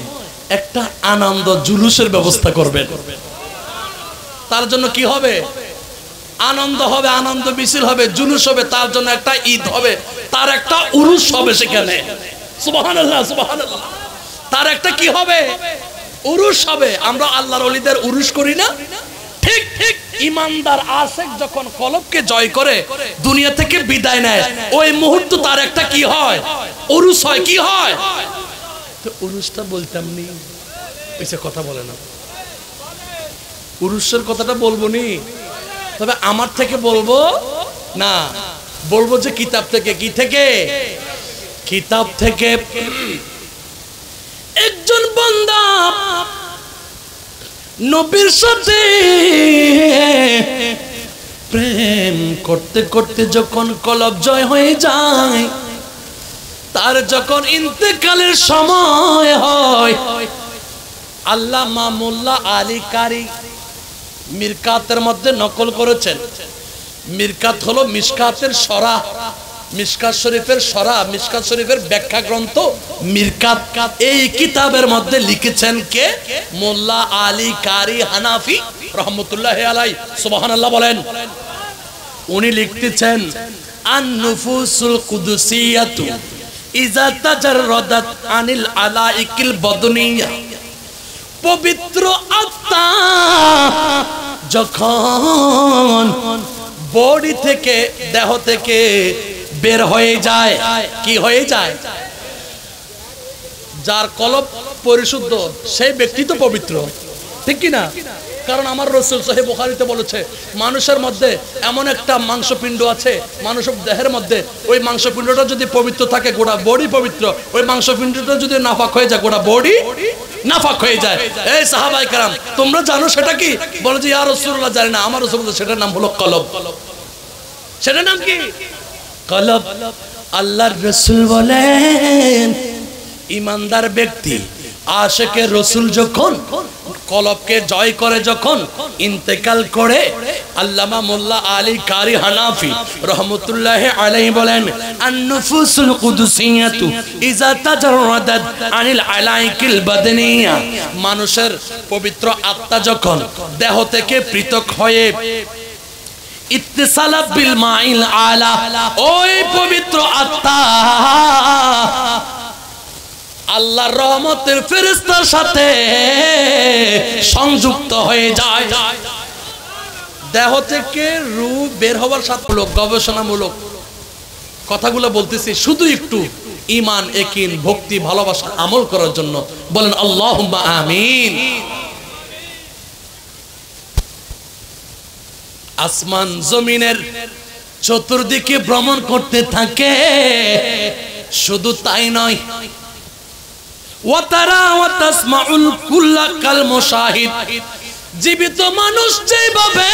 Speaker 1: একটা আনন্দ জুলুসের ব্যবস্থা করবেন। তার জন্য কি হবে? আনন্দ হবে, আনন্দ মিছিল হবে, জুলুস হবে, তার জন্য একটা ঈদ হবে, তার একটা উরুস হবে সেখানে। সুবহানাল্লাহ, সুবহানাল্লাহ। তার একটা কি হবে? উরুস হবে। আমরা আল্লাহর ওলিদের উরুস করি না? ঠিক ঠিক ইমানদার আশেক যখন কলবকে জয় করে দুনিয়া থেকে বিদায় নেয় ওই মুহূর্তে তার একটা কি হয়? উরুস হয়। কি হয়? তো উরুসটা বলতাম নি, এসে কথা বলে না। উরুসের কথাটা বলবো নি, তবে আমার থেকে বলবো না, বলবো যে কিতাব থেকে। কি থেকে? কিতাব থেকে। একজন বান্দা নবীর সাথে প্রেম করতে করতে যখন কলব জয় হয়ে যায়, তার যখন ইন্তেকালের সময় হয়, আল্লামা মোল্লা আলী কারি মিরকাতের মধ্যে নকল করেছেন। মিরকাত হলো মিশকাতের সরাহ, মিশকাত শরীফের সরাহ, মিশকাত শরীফের ব্যাখ্যা গ্রন্থ মিরকাত। এই কিতাবের মধ্যে লিখেছেন কে? মোল্লা আলী কারি হানাফি রহমতুল্লাহ আলাই। সুবহানাল্লাহ বলেন। উনি লিখতেছেন আন নুফুসুল কুদসিয়াতু ইজা তাজাররাদাত আনিল আলাইকিল বদনিয়া। পবিত্র আত্মা যখন বডি থেকে, দেহ থেকে বের হয়ে যায়, কি হয়ে যায়? যার কলব পরিশুদ্ধ সেই ব্যক্তি তো পবিত্র, ঠিক কি না? কারণ আমার রাসূল সহিহ বুখারীতে বলেছে মানুষের মধ্যে এমন একটা মাংসপিণ্ড আছে মানুষের দেহের মধ্যে, ওই মাংসপিণ্ডটা যদি পবিত্র থাকে গোটা বডি পবিত্র, ওই মাংসপিণ্ডটা যদি নাপাক হয়ে যায় গোটা বডি নাপাক হয়ে যায়। এই সাহাবায়ে কেরাম তোমরা জানো সেটা কি? বলে যে ইয়া রাসূলুল্লাহ জানি না। আমার রাসূল বলেছে সেটার নাম হলো কলব। সেটার নাম কি? কলব। আল্লাহর রাসূল বলেন ইমানদার ব্যক্তি আশেকে রসুল যখন কলবকে জয় করে, যখন ইন্তেকাল করে, আল্লামা মোল্লা আলী কারি হানাফি রহমতুল্লাহ আলাইহি বলেন আন-নুফুসুল কুদসিয়াতু ইজা তাজাররাদাত আনিল আলাইকিল বাদনিয়া। মানুষের পবিত্র আত্মা যখন দেহ থেকে পৃথক হয়ে ইত্তিসালা বিল মাইল আলা, ওই পবিত্র আত্মা আল্লাহর রহমতের ফেরেশতার সাথে সংযুক্ত হয়ে যায়। দেহ থেকে রূহ বের হওয়ার সাথে গবেষণামূলক কথাগুলো বলতেছি, শুধু একটু ঈমান, ইয়াকিন, ভক্তি, ভালোবাসা আমল করার জন্য। বলেন আল্লাহুম্মা আমিন। আসমান জমিনের চতুর্দিকে ভ্রমণ করতে থাকে। শুধু তাই নয়, ওয়াতারা ওয়া তাসমাউল কুল্লা কাল মুশাহিদ, জীবিত মানুষ যেভাবে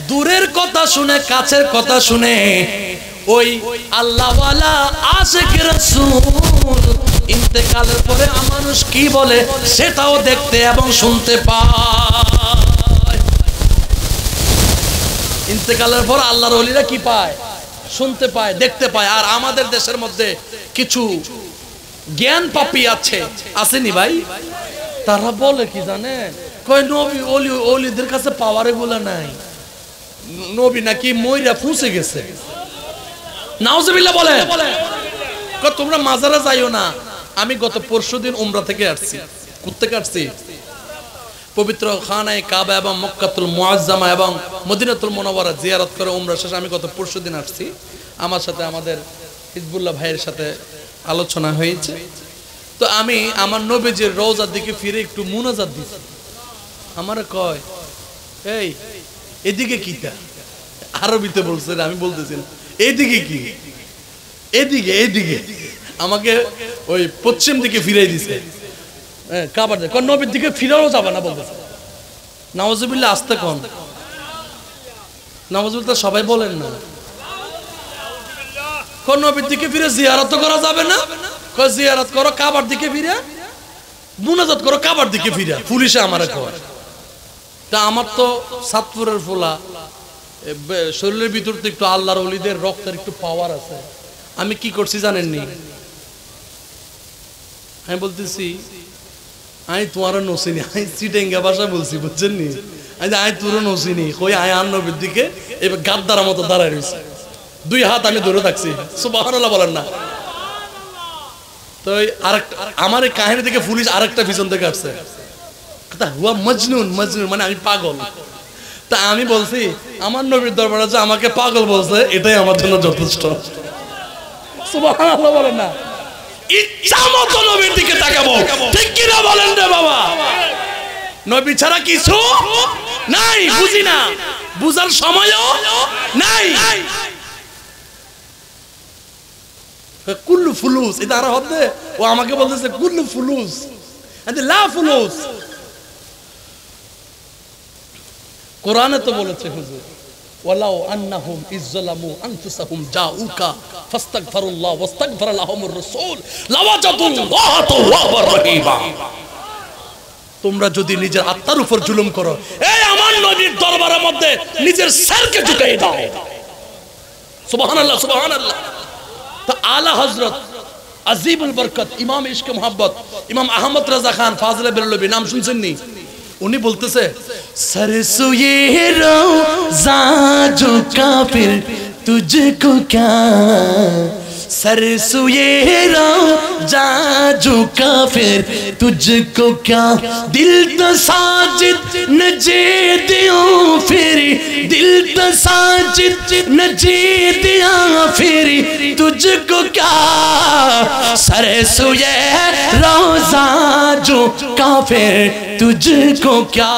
Speaker 1: দূরের কথা শুনে কাছের কথা শুনে, ওই আল্লাহওয়ালা আশিক রাসূল ইন্তেকালের পরে মানুষ কি বলে সেটাও দেখতে এবং শুনতে পায়। ইন্তেকালের পর আল্লাহর ওলিরা কি পায়? শুনতে পায়, দেখতে পায়। আর আমাদের দেশের মধ্যে কিছু জ্ঞান পাপী আছে, আসেনি ভাই? তারা বলে কি জানে, কয় নবী ওলি ওলিদের কাছে পাওয়ার এগুলা নাই, নবী নাকি মইরা ফুঁসে গেছে। নাউজুবিল্লাহ বলে। তোমরা মাজারে যাইও না। আমি গত পরশুদিন উমরা থেকে আসছি। কোত্থেকে আসছি? পবিত্র খানায়ে কাবা এবং মক্কাতুল মুআজ্জামা এবং মদিনাতুল মুনাওয়ারা জিয়ারত করে উমরা শেষে আমি গত পরশুদিন আসছি। আমার সাথে আমাদের হিজবুল্লাহ ভাইয়ের সাথে আলোচনা হয়েছে। তো আমি আমার নবীজির রওজার দিকে ফিরে একটু মুনাজাত দিছি। আমারে কয়, এই এদিকে কিটা? আরবিতে বলছে, আমি বলতেছি না এদিকে কি, এদিকে এদিকে। আমাকে ওই পশ্চিম দিকে ফিরাই দিছে। কাবার কোন নবীর দিকে ফিরাও যাবে না বলতেছে। নাউজুবিল্লাহ, আসতে কোন নাউজুবিল্লাহ সবাই বলেন না। কোন নবীর দিকে ফিরে জিয়ারত করা যাবে না? কয় জিয়ারত করো কাবার দিকে ফিরে, মুনাজাত করো কাবার দিকে ফিরে। পুলিশে আমারে কয়। তা আমার তো সাতপুরের ফোলা, শরীরের ভিতর তো একটু আল্লাহর ওলিদের রক্তের একটু পাওয়ার আছে। আমি কি করছি জানেননি? আমি বলতেছি, আমি তোমার নসিনি, আমি চিটেঙ্গা ভাষা বলছি, বুঝছেন নি? আমি তোর নসিনি, কই আয় আর নবীর দিকে এবার গাদ্দার মতো দাঁড়ায় রয়েছে, দুই হাত আমি ধরে থাকছি। সুবহানাল্লাহ বলেন না? তো আরেকটা আমার এই কাহিনী থেকে পুলিশ আরেকটা পিছন থেকে আসছে, হুয়া মজনুন, মজনুন মানে আমি পাগল। তা আমি বলছি, আমার নবীর দরবারে যে আমাকে পাগল বলছে এটাই আমার জন্য যথেষ্ট। সুবহানাল্লাহ বলেন না? ইচ্ছা মতো নবীর দিকে তাকাবো, ঠিক কি না বলেন রে বাবা? নবী ছাড়া কিছু নাই, বুঝি না, বুঝার সময়ও নাই। কুল্লু ফুলুস, এটা আর হবে। ও আমাকে বলতেছে কুল্লু ফুলুস, লা ফুলুস। কোরআনে তো বলেছে হুজুর, ওয়ালাউ আন্নাহুম ইযলামু আনফুসাহুম জাউকা ফাস্তাগফিরুল্লাহ ওয়াস্তাগফার লাহুমুর রাসূল লাওয়াজাদুল্লাহ তাওয়াবার রহিমা। তোমরা যদি নিজের আত্মার উপর জুলুম করো, এই আমার নবীর দরবারের মধ্যে নিজের সরকে ঝুঁকিয়ে দাও। সুবহানাল্লাহ, সুবহানাল্লাহ। তো আলা হযরত আজিবুল বরকত ইমাম ইশকে মোহাব্বত ইমাম আহমদ রাজা খান ফাজলে বেরলভী, নাম শুনছেন নি? উনি বলতেছে, सरसोए रोज़ा जो काफिर तुझको क्या, सरसोए रोज़ा जो काफिर तुझको क्या, दिल तो साजिद नजे दियो फिर, दिल तो साजिद नजे दिया फिर तुझको क्या, सरसोए रोज़ा जो काफिर तुझको क्या।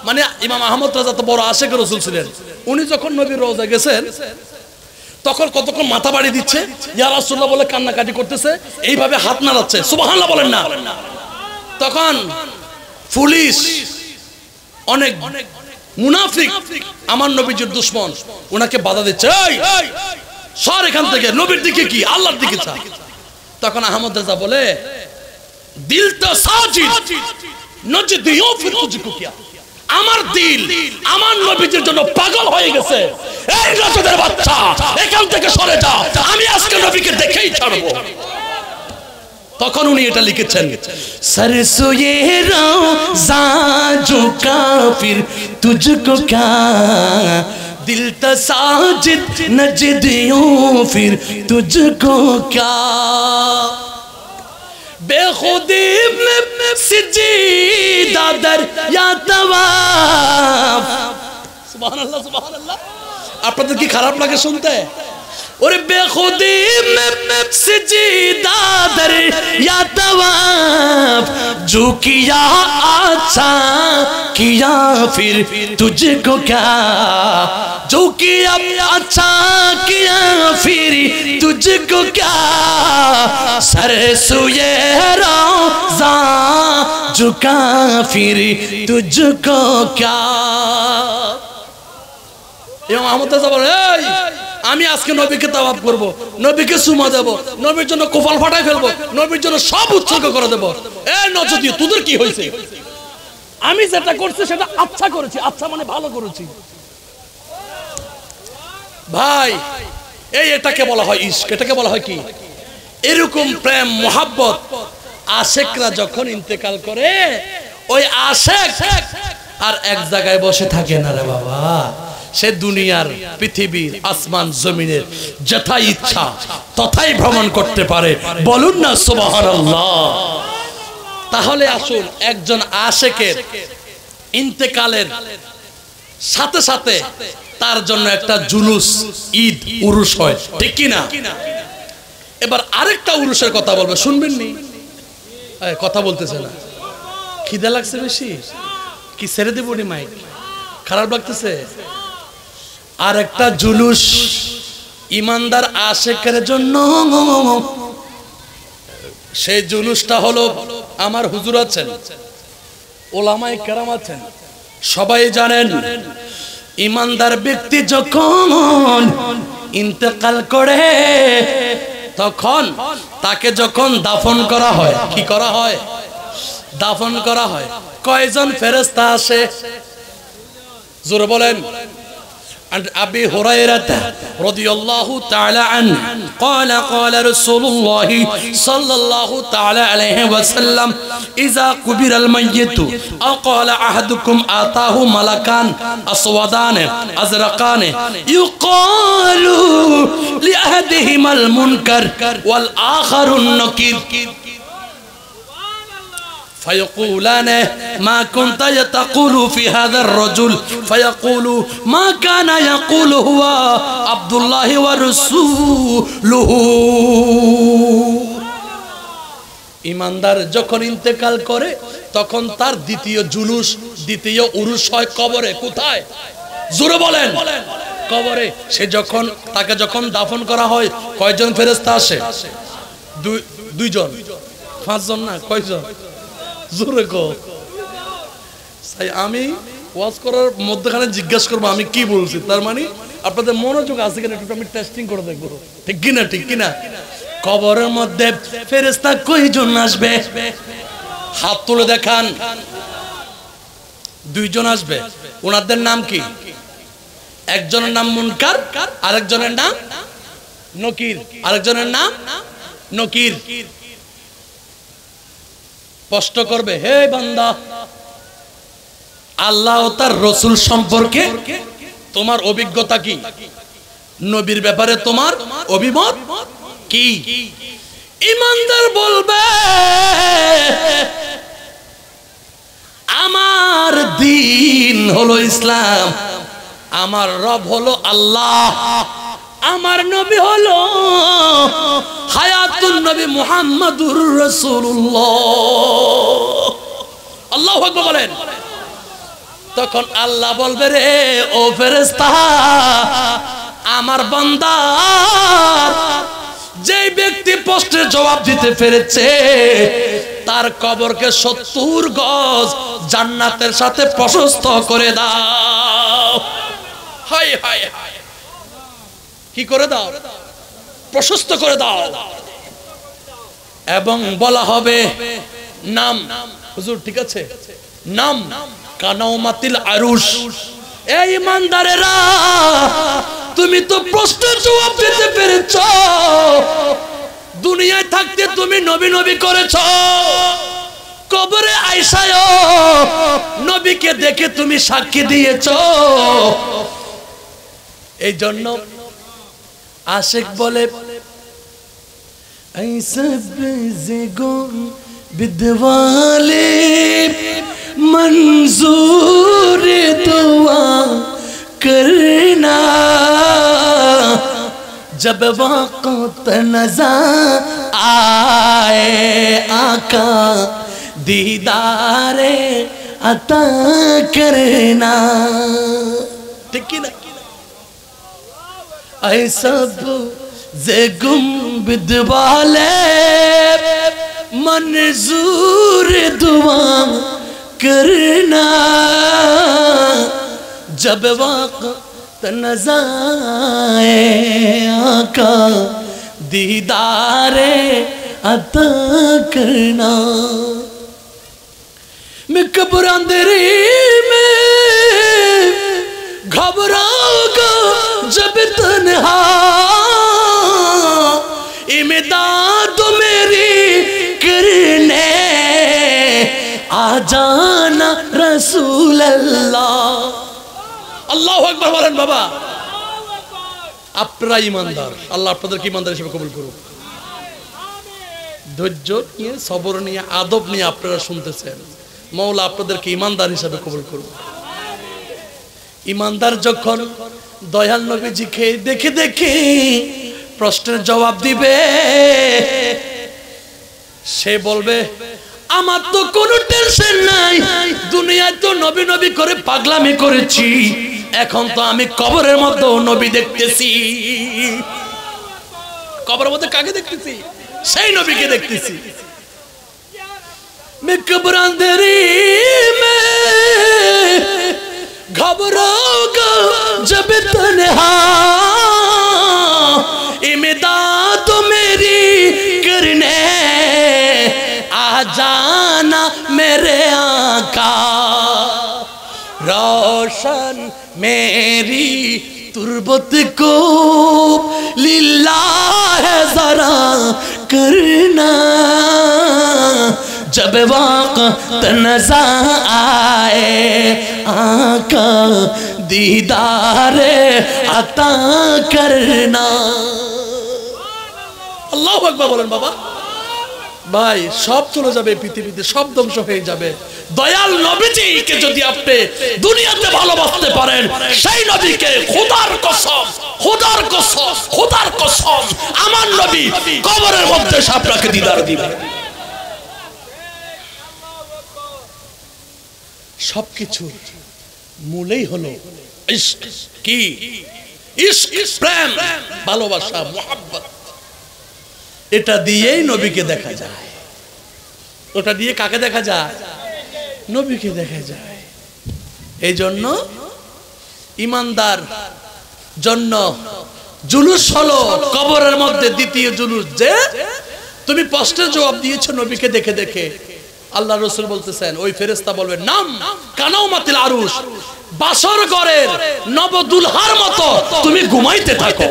Speaker 1: মানে ইমাম আহমদ রাজা তো বড় আশিক রাসূল ছিলেন। উনি যখন নবীর রওজা গেছেন তখন কতক্ষণ মাথা বাড়ি দিচ্ছে, ইয়া রাসূলুল্লাহ বলে কান্নাকাটি করতেছে, এইভাবে হাত নাড়াচ্ছে। সুবহানাল্লাহ বলেন না? তখন পুলিশ অনেক মুনাফিক, আমার নবীজির দুশমন, ওনাকে বাধা দিচ্ছে, এই সর এখান থেকে, নবীর দিকে কি, আল্লাহর দিকে চা। তখন আহমদ রাজা বলে, দিল তো সাজিদ নজদিও ফির তুঝকো কিয়া, আমার দিল আমার নবীজির জন্য পাগল হয়ে গেছে। এই রাজদের বাচ্চা, এখান থেকে সরে যা, আমি আজকে নবীকে দেখেই ছাড়বো। তখন উনি এটা লিখেছেন, सरसोए रोज़ा जो काफिर तुझको क्या, दिल तो साजिद नजदियो फिर तुझको क्या, बेखुदी में सिजीदा दर या तवाफ। सुभान अल्लाह, सुभान अल्लाह। আপনাদের কি খারাপ লাগে শুনতে? और बेखुदी में सजीदा दर या तवाफ जो किया अच्छा किया फिर तुझको क्या जो किया अच्छा किया फिर तुझको क्या सर सुए रोज़ा झुका फिर तुझको क्या ইমাম আহমদ রাজা বলে আমি আজকে নবীকে তাওয়াফ করব নবীকে সুমা দেব নবীর জন্য কপাল ফাটাই ফেলব নবীর জন্য সব উৎসর্গ করে দেব এ নজদি তোদের কি হইছে আমি যেটা করছি সেটা আচ্ছা করেছি আচ্ছা মানে ভালো করেছি ভাই এই এটাকে বলা হয় ইশক এটাকে বলা হয় কি এরকম প্রেম মোহাব্বত আশিকরা যখন ইন্তেকাল করে ওই আশিক আর এক জায়গায় বসে থাকে না রে বাবা সে দুনিয়ার পৃথিবীর আসমান জমিনের যথা ইচ্ছা তথাই ভ্রমণ করতে পারে বলুন না সুবহানাল্লাহ তাহলে আসুন একজন আশিকের ইন্তেকালের সাথে সাথে তার জন্য একটা জুলুস ঈদ উরুস হয় ঠিক কি না এবার আরেকটা উরুসের কথা বলবো শুনবেন নি কথা বলতেছে না খিদে লাগছে বেশি কি ছেড়ে দেব নি মাইক খারাপ লাগতেছে আর একটা জুলুস ইমানদার আশিকের জন্য সেই জুলুসটা হলো আমার হুজুর আছেন ওলামায়ে কেরাম আছেন সবাই জানেন ইমানদার ব্যক্তি যখন ইন্তেকাল করে তখন তাকে যখন দাফন করা হয় কি করা হয় দাফন করা হয় কয়জন ফেরেশতা আসে জোরে বলেন عن أبي هريرة رضي الله تعالى عنه قال قال رسول الله صلى الله تعالى عليه وسلم إذا قبر الميت أو قال أحدكم آتاه ملكان أسودان أزرقان يقال لأحدهما المنكر والآخر النكير فيقولان ما كنت تقول في هذا الرجل فيقول ما كان يقول هو عبد الله ورسوله ইমানদার যখন ইন্তেকাল করে তখন তার দ্বিতীয় জুলুস দ্বিতীয় উরুস হয় কবরে কোথায় জোরে বলেন কবরে সে যখন তাকে যখন দাফন করা হয় কয়জন ফেরেশতা আসে দুইজন পাঁচজন না কয়জন জোরে কো তাই আমি ওয়াজ করার মধ্যখানে জিজ্ঞাসা করবো আমি কি বলছি তার মানে আপনাদের মনোযোগ আছে কিনা একটু আমি টেস্টিং করে দেখবো ঠিক কিনা ঠিক কিনা কবরের মধ্যে ফেরেশতা কয়জন আসবে হাত তুলে দেখান দুইজন আসবে ওনাদের নাম কি একজনের নাম মুনকার আরেকজনের নাম নকির আরেকজনের নাম নকির প্রশ্ন করবে হে বান্দা আল্লাহ ও তার রাসূল সম্পর্কে তোমার অভিজ্ঞতা কি নবীর ব্যাপারে তোমার অভিমত কি ঈমানদার বলবে আমার দ্বীন হলো ইসলাম আমার রব হলো আল্লাহ আমার নবী হলো হায়াতুন নবী মুহাম্মাদুর রাসূলুল্লাহ আল্লাহু আকবার বলেন তখন আল্লাহ বলবে রে ও ফেরেশতা আমার বান্দা যে ব্যক্তি প্রশ্নের জবাব দিতে পেরেছে তার কবরকে 70 গজ জান্নাতের সাথে প্রশস্ত করে দাও হায় হায় হায় কি করে দাও প্রশস্ত করে দাও এবং বলা হবে নাম হুজুর ঠিক আছে নাম কানাউমাতিল আরুশ এই ইমানদারেরা তুমি তো প্রশ্নের জবাব দিতে পেরেছো দুনিয়ায় থাকতে তুমি নবী নবী করেছো কবরে আইসায়ো নবীকে দেখে তুমি সাক্ষী দিয়েছো এই জন্য আশিক বলে ऐ सब ज़िगुम बिदवाले मंजूर दुआ करना जब वक़्त नज़र आए आका दीदारे अता करना। ठीक की ना? ऐ सब जे गुंबद वाले मंजूर दुआ करना। जब वक़्त नज़र आए आका दीदारे अता करना। मैं कब्र अंधेरे में घबराऊंगा जब तन्हा, इमदाद मेरी करने आ जाना रसूल अल्लाह। আল্লাহু আকবার বলেন বাবা। আপনারা ইমানদার, আল্লাহ আপনাদেরকে ইমানদার হিসেবে কবুল করুন। ধৈর্য নিয়ে, সবর নিয়ে, আদব নিয়ে আপনারা শুনতেছেন, মওলা আপনাদেরকে ইমানদার হিসেবে কবুল করুন। ইমানদার যখন দয়াল নবীজিকে দেখে দেখে প্রশ্নের জবাব দিবে, সে বলবে আমার তো কোনো টেনশন নাই, দুনিয়ায় তো নবী নবী করে পাগলামি করেছি, এখন তো আমি কবরের মধ্যে নবী দেখতেছি। কবরের মধ্যে কাকে দেখতেছি? সেই নবীকে দেখতেছি। मैं कब्र अंधेरी में घबराऊंगा जब तन्हा, इमदाद मेरी करने आ जाना मेरे आका। रोशन मेरी तुरबत को लिल्लाह जरा करना। जब वक़्त नज़र आए आका दीदारे अता करना। আল্লাহু আকবার বলেন বাবা। ভাই সব চলে যাবে পৃথিবীতে, সব ধ্বংস হয়ে যাবে। দয়াল নবীজিকে যদি আপনি দুনিয়াতে ভালোবাসতে পারেন, সেই নবীকে খোদার কসম, খোদার কসম, খোদার কসম, আমার নবী কবরের মধ্যে আপনাকে দিদার দিবে। সবকিছু মূলেই হলো ইশক। কি ইশক? প্রেম, ভালোবাসা, মুহাব্বত। এটা দিয়েই নবীকে দেখা যায়। ওটা দিয়ে কাকে দেখা যায়? নবীকে দেখা যায়। এই জন্য ইমানদার জন্য জুলুস হলো কবরের মধ্যে দ্বিতীয় জুলুস, যে তুমি প্রশ্নের জবাব দিয়েছো নবীকে দেখে দেখে। আল্লাহ রাসূল বলতেছেন, ওই ফেরেশতা বলবে নাম কানাউমাতিল আরুশ, বাসর ঘরের নবদুলহার মতো তুমি ঘুমাইতে থাকো।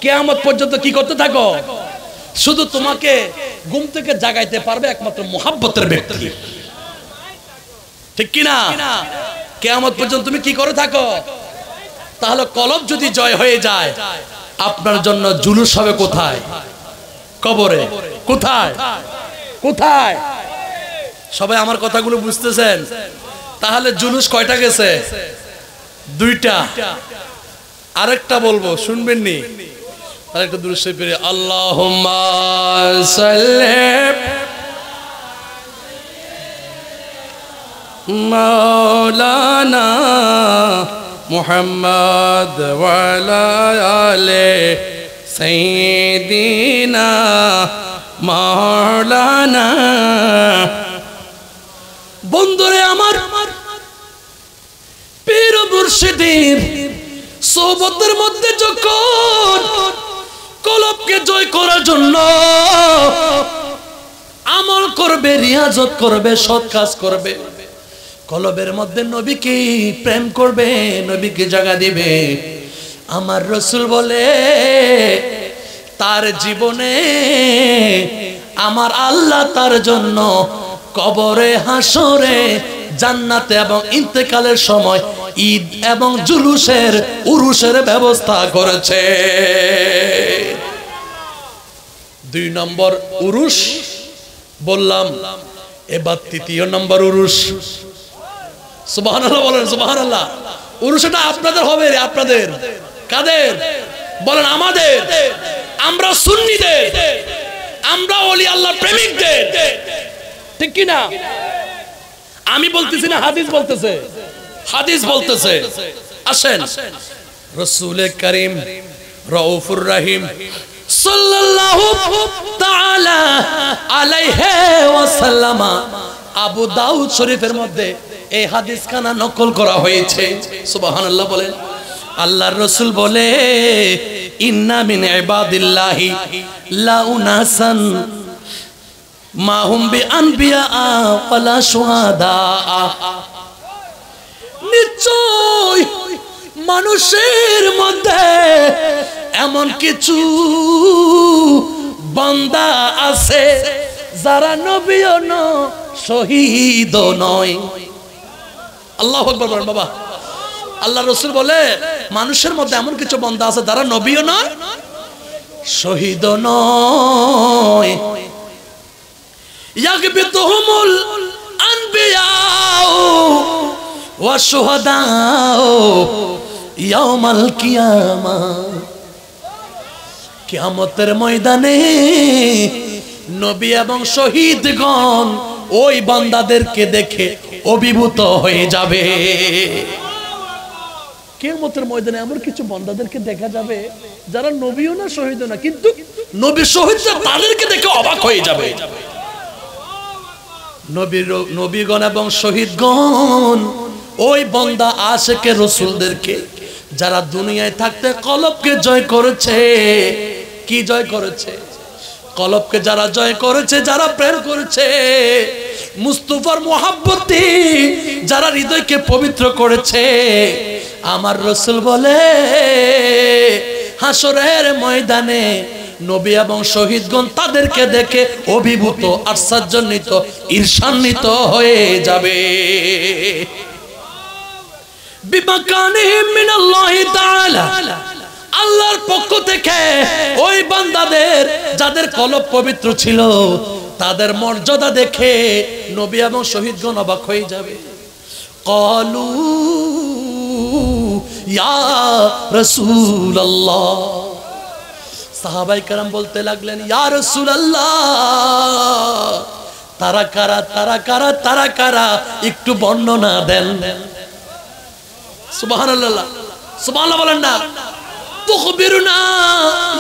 Speaker 1: কিয়ামত পর্যন্ত কি করতে থাকো? শুধু তোমাকে ঘুম থেকে জাগাইতে পারবে একমাত্র মুহাব্বতের ব্যক্তি। ঠিক কি না? কিয়ামত পর্যন্ত তুমি কি করে থাকো? তাহলে কলব যদি জয় হয়ে যায়, আপনার জন্য জুলুস হবে কোথায়? কবরে। কোথায়? কোথায়? সবাই আমার কথাগুলো বুঝতেছেন? তাহলে জুলুস কয়টা গেছে? দুইটা। আরেকটা বলবো, শুনবেন নি? আরেকটা দুরূদ শরীফ পড়ে, আল্লাহুম্মা সাল্লি মাওলানা মুহাম্মদ ওয়া আলা আলি সাইয়্যিদিনা মাওলানা। বন্ধুরে আমার, পীর মুর্শিদের সোহবতের মধ্যে যখন কলবকে জয় করার জন্য আমল করবে, রিয়াজত করবে, সৎ কাজ করবে, কলবের মধ্যে নবীকে প্রেম করবে, নবীকে জায়গা দিবে, আমার রাসূল বলে তার জীবনে আমার আল্লাহ তার জন্য কবরে, হাসরে, জান্নাতে এবং ইন্তেকালের সময় ঈদ এবং জুলুসের, উরুসের ব্যবস্থা করেছে। 2 নম্বর উরুস বললাম, এবার 3য় নম্বর উরুস। সুবহানাল্লাহ বলেন, সুবহানাল্লাহ। উরুসটা আপনাদের হবে, আপনাদের। কাদের? বলেন আমাদের, আমরা সুন্নিদের, আমরা ওলি আল্লাহর প্রেমিকদের, ঠিক কি না? আমি বলতেছি না, হাদিস বলতেছে, হাদিস বলতেছে। আসেন, রাসূল করিম রউফুর রহিম সাল্লাল্লাহু তাআলা আলাইহি ওয়াসাল্লাম আবু দাউদ শরীফের মধ্যে এই হাদিস খানা নকল করা হয়েছে। সুবহানাল্লাহ বলেন। আল্লাহর রাসূল বলে, ইন্না মিন ইবাদিল্লাহি লা উনাসান মা হুম বিআনবিয়া ওয়ালা শুহাদা, নিশ্চয় মানুষের মধ্যে এমন কিছু বান্দা আছে যারা নবীও নয়, শহীদও নয়। আল্লাহু আকবার বলেন বাবা। আল্লাহ রাসূল বলে, মানুষের মধ্যে এমন কিছু বান্দা আছে যারা নবীও নয়, শহীদও নয়। ইয়াগবিতুহুমুল আনবিয়া ওয়া শুহাদা ইয়াউমাল কিয়ামা, কিয়ামতের ময়দানে নবী এবং শহীদগণ ওই বান্দাদেরকে দেখে অভিভূত হয়ে যাবে। কিয়ামতের ময়দানে এমন কিছু বান্দাদেরকে দেখা যাবে যারা নবীও না, শহীদও না, কিন্তু নবী শহীদরা তাদেরকে দেখে অবাক হয়ে যাবে। নবীগণ এবং শহীদগণ ওই বান্দা আশিকে রাসূলদেরকে, যারা দুনিয়ায় থাকতে কলবকে জয় করেছে, কি জয় করেছে? কলবকে যারা জয় করেছে, যারা প্রেম করেছে, মুস্তাফার মুহাব্বতে যারা হৃদয়কে পবিত্র করেছে, আমার রাসূল বলে হাসরের ময়দানে নবী এবং শহীদগণ তাদেরকে দেখে অভিভূত, আশ্চর্যান্বিত, ঈর্ষান্বিত হয়ে যাবে। বিমাকানিহিম মিনাল্লাহি তাআলা, আল্লাহর পক্ষ থেকে ওই বান্দাদের যাদের কলব পবিত্র ছিল তাদের মর্যাদা দেখে নবী এবং শহীদগণ অবাক হয়ে যাবে। ক্বালু ইয়া রাসূলুল্লাহ, সাহাবায়ে কেরাম বলতে লাগলেন, ইয়া রাসূলুল্লাহ, তারা কারা, তারা কারা, তারা কারা, একটু বর্ণনা দেন। সুবহানাল্লাহ, সুবহানাল্লাহ বলেন না। তুখবিরুনা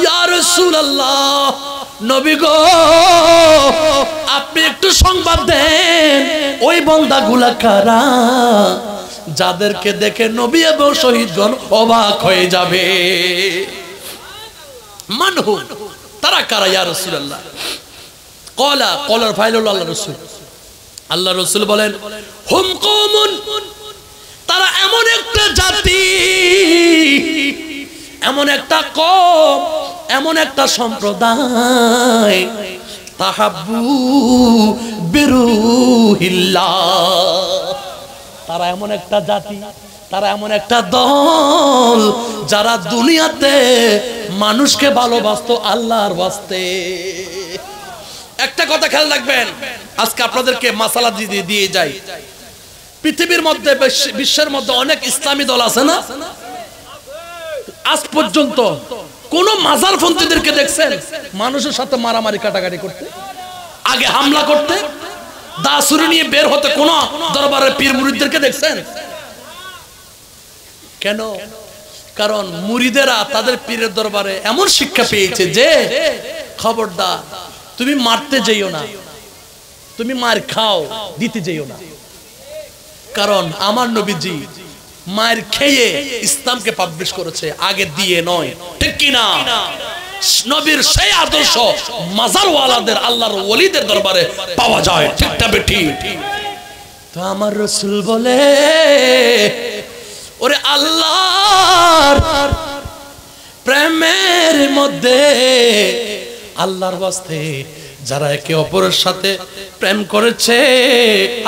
Speaker 1: ইয়া রাসূলুল্লাহ, নবী গো আপনি একটু সংবাদ দেন, ওই বান্দাগুলা কারা যাদেরকে দেখে নবী এবং শহীদগণ অবাক হয়ে যাবে। মানহু, তারা কারা ইয়া রাসূলুল্লাহ? ক্বালা, ক্বালার ফাইলুল আল্লাহ রাসূল, আল্লাহ রাসূল বলেন, হুম কওমুন, তারা এমন একটা জাতি, এমন একটা কওম, এমন একটা সম্প্রদায়, তাহাব্বু বিরুহিল্লাহ, তারা এমন একটা জাতি, তারা এমন একটা দল যারা দুনিয়াতে মানুষকে ভালোবাসতো আল্লাহর ওয়াস্তে। একটা কথা খেয়াল রাখবেন, আজকে আপনাদেরকে মাসালা দিয়ে যাই। পৃথিবীর মধ্যে, বিশ্বের মধ্যে অনেক ইসলামী দল আছে না? আজ পর্যন্ত কোন মাজারপন্থীদেরকে দেখছেন মানুষের সাথে মারামারি কাটাকাটি করতে, আগে হামলা করতে, দাসুরি নিয়ে বের হতে কোন দরবারের পীর মুরিদদেরকে দেখছেন? কেন? কারণ মুরিদেরা তাদের পীরের দরবারে এমন শিক্ষা পেয়েছে যে খবরদার তুমি মারতে যেও না, তুমি মার খাও, দিতে যেও না। কারণ আমার নবীজি মায়ের খেয়ে ইসলামকে পাবলিশ করেছে, আগে দিয়ে নয়, ঠিক কি না? নবীর সেই আদর্শ মাজারওয়ালাদের, আল্লাহর ওলিদের দরবারে পাওয়া যায়, ঠিক না বেটি? তো আমার রাসূল বলে, ওরে আল্লাহর প্রেমের মধ্যে, আল্লাহর ওয়াস্তে যারা একে অপরের সাথে প্রেম করেছে,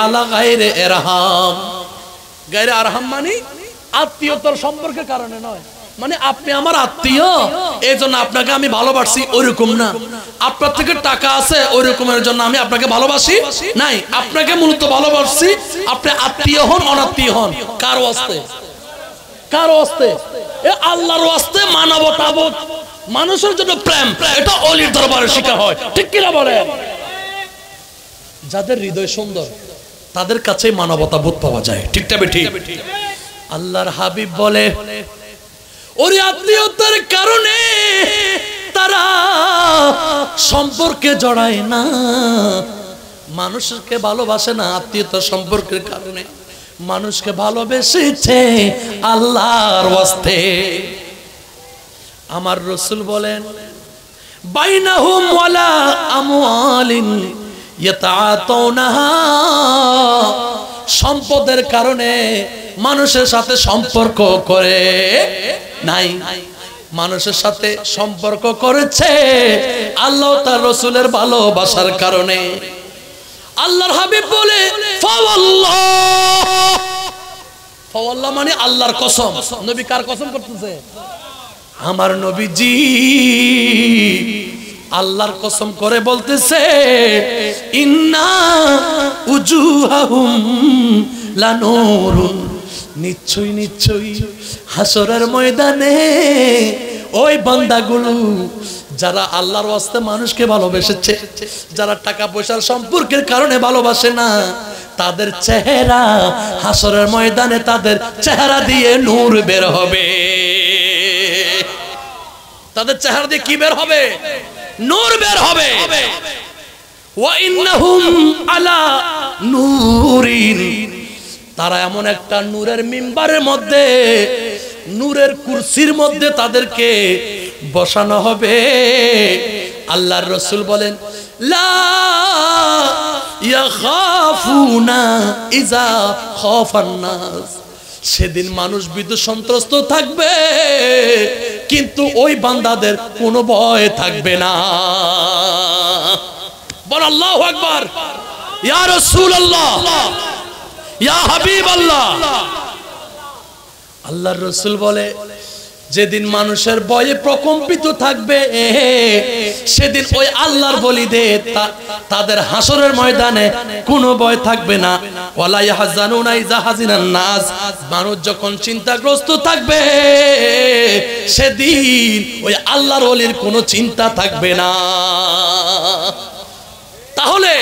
Speaker 1: আলা গায়রে ইরহাম, গায়রে আরহাম মানে আত্মীয়তার সম্পর্কের কারণে নয়, মানে আপনি আমার আত্মীয় এইজন্য আপনাকে আমি ভালোবাসি, ওইরকম না। আপনার থেকে টাকা আছে ওইরকমের জন্য আমি আপনাকে ভালোবাসি নাই, আপনাকে মূলত ভালোবাসি, আপনি আত্মীয় হন অনাত্মীয় হন, কার ওয়াস্তে? কার ওয়াস্তে? এ আল্লাহর ওয়াস্তে মানবতাবোধ, মানুষের জন্য প্রেম, এটা অলির দরবারে শিখা হয়। ঠিক কিনা বলেন? যাদের হৃদয় সুন্দর তাদের কাছে মানবতাবোধ পাওয়া যায়। ঠিক তবে ঠিক। আল্লাহর হাবিব বলে ওর আত্মীয়তার কারণে তারা সম্পর্কে জড়ায় না, মানুষকে ভালোবাসে না আত্মীয়তা সম্পর্কের কারণে, মানুষকে ভালোবেসেছে আল্লাহর ওয়াস্তে। আমার রাসূল বলেন বাইনাহুম ওয়ালা আমওয়ালিন ইয়াতাআতাউনাহা, সম্পদের কারণে মানুষের সাথে সম্পর্ক করে নাই, মানুষের সাথে সম্পর্ক করেছে আল্লাহ তার রাসূলের ভালোবাসার কারণে। আল্লাহর হাবিব বলে ফাওয়াল্লাহ, ফাওয়াল্লাহ মানে আল্লাহর কসম। নবী কার কসম করতেছে? আমার নবীজি আল্লাহর কসম করে বলতেছে ইন্না উজুহাহুম লানুরুন, নিশ্চয়ই নিশ্চয়ই হাসরের ময়দানে ওই বান্দাগুলো যারা আল্লাহর ওয়াস্তে মানুষকে ভালোবেসেছে, যারা টাকা পয়সার সম্পর্কের কারণে ভালোবাসে না, তাদের চেহারা হাসরের ময়দানে তাদের চেহারা দিয়ে নূর বের হবে। তাদের চেহারা দিয়ে কি বের হবে? নূর বের হবে। ওয়া ইন্নাহুম আলা নূরিন, তারা এমন একটা নূরের মিম্বারের মধ্যে, নূরের কুরসির মধ্যে তাদেরকে বসানো হবে। আল্লাহর রাসূল বলেন লা ইয়াখাফুনা ইযা খাফান নাস, সেদিন মানুষ ভীত সন্ত্রস্ত থাকবে কিন্তু ওই বান্দাদের কোনো ভয় থাকবে না। বল আল্লাহু আকবার। ইয়া রাসূলুল্লাহ, ইয়া হাবিবাল্লাহ। আল্লাহর রাসূল বলে যেদিন মানুষের ভয়ে প্রকম্পিত থাকবে সেদিন ওই আল্লাহর বলিদের তাদের হাসরের ময়দানে কোনো ভয় থাকবে না। ওয়ালা ইয়াহজানুনা ইযা হাজিনান নাস, মানুষ যখন চিন্তাগ্রস্ত থাকবে সেদিন ওই আল্লাহর ওলির কোনো চিন্তা থাকবে না। তাহলে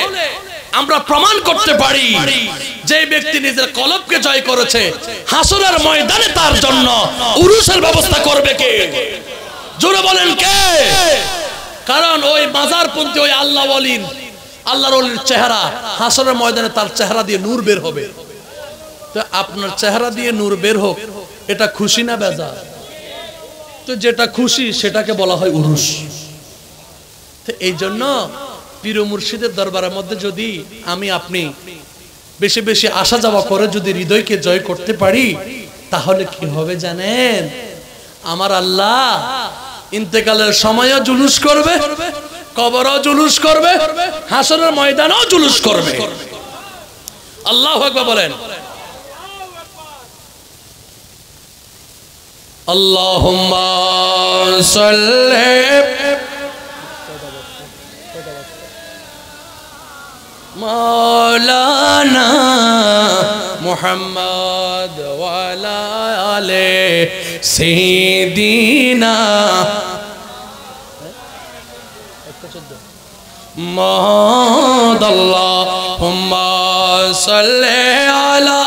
Speaker 1: আমরা প্রমাণ করতে পারি যে ব্যক্তি নিজের কলবকে জয় করেছে হাসরের ময়দানে তার জন্য উরুসের ব্যবস্থা করবে কে? জোরে বলেন কে? কারণ ওই মাজারপন্থী ওই আল্লাহ ওলির, আল্লাহর ওলির চেহারা হাসরের ময়দানে তার চেহারা দিয়ে নূর বের হবে। তো আপনার চেহারা দিয়ে নূর বের হোক, এটা খুশি না বেজার? তো যেটা খুশি সেটাকে বলা হয় উরুস। তো এই জন্য পীর মুর্শিদের দরবারের মধ্যে যদি আমি আপনি বেশি বেশি আসা যাওয়া করে যদি হৃদয়কে জয় করতে পারি তাহলে কি হবে জানেন? আমার আল্লাহ ইন্তেকালের সময়ও জুলুস করবে, কবরও জুলুস করবে, হাসরের ময়দানেও জুলুস করবে। আল্লাহু আকবার বলেন। আল্লাহুম্মা সাল্লি মাওলানা মুহাম্মদ ওয়ালা আলে সাইয়্যিদিনা মুহাম্মদ। আল্লাহুম্মা সাল্লি আলা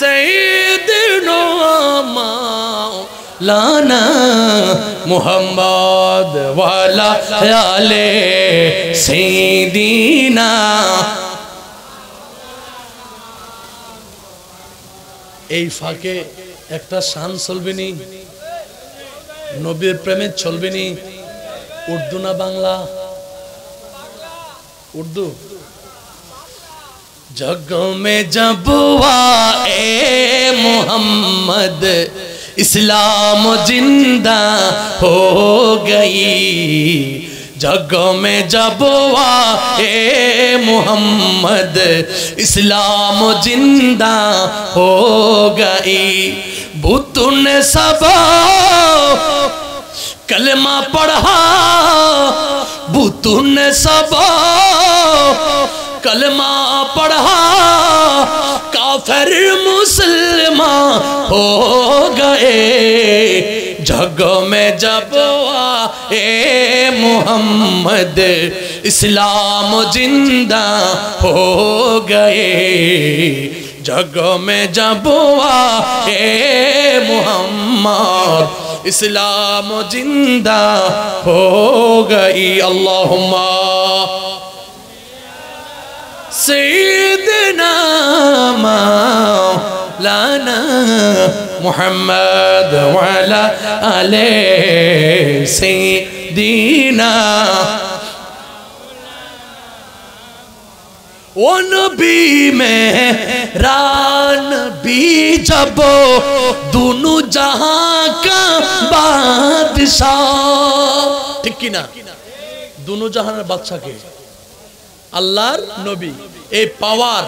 Speaker 1: সাইয়্যিদিনা মাওলানা মুহাম্মদ ওয়ালা আলে সাইয়্যিদিনা। এই ফাঁকে একটা শান চলবে নি, নবীর প্রেমে চলবে নি। উর্দু না বাংলা? উর্দু। जग में जब आए मोहम्मद इस्लाम जिंदा हो गई, जग में जब आए मोहम्मद इस्लाम जिंदा हो गई। बुतों ने सब कलमा पढ़ा, बुतों ने सब कलमा पढ़ा, काफिर मुसलमान हो गए, जग में जब आए मोहम्मद इस्लाम जिंदा हो गए, जग में जब आए मोहम्मद इस्लाम जिंदा हो गई। अल्लाहुम्मा सय्यदना मौलाना मुहम्मद व अला आले सय्यदीना। ओ नबी मेरा नबी जब दोनों जहां का बादशाह, ठीक की ना, दोनों जहां बादशाह के আল্লাহর নবী, এই পাওয়ার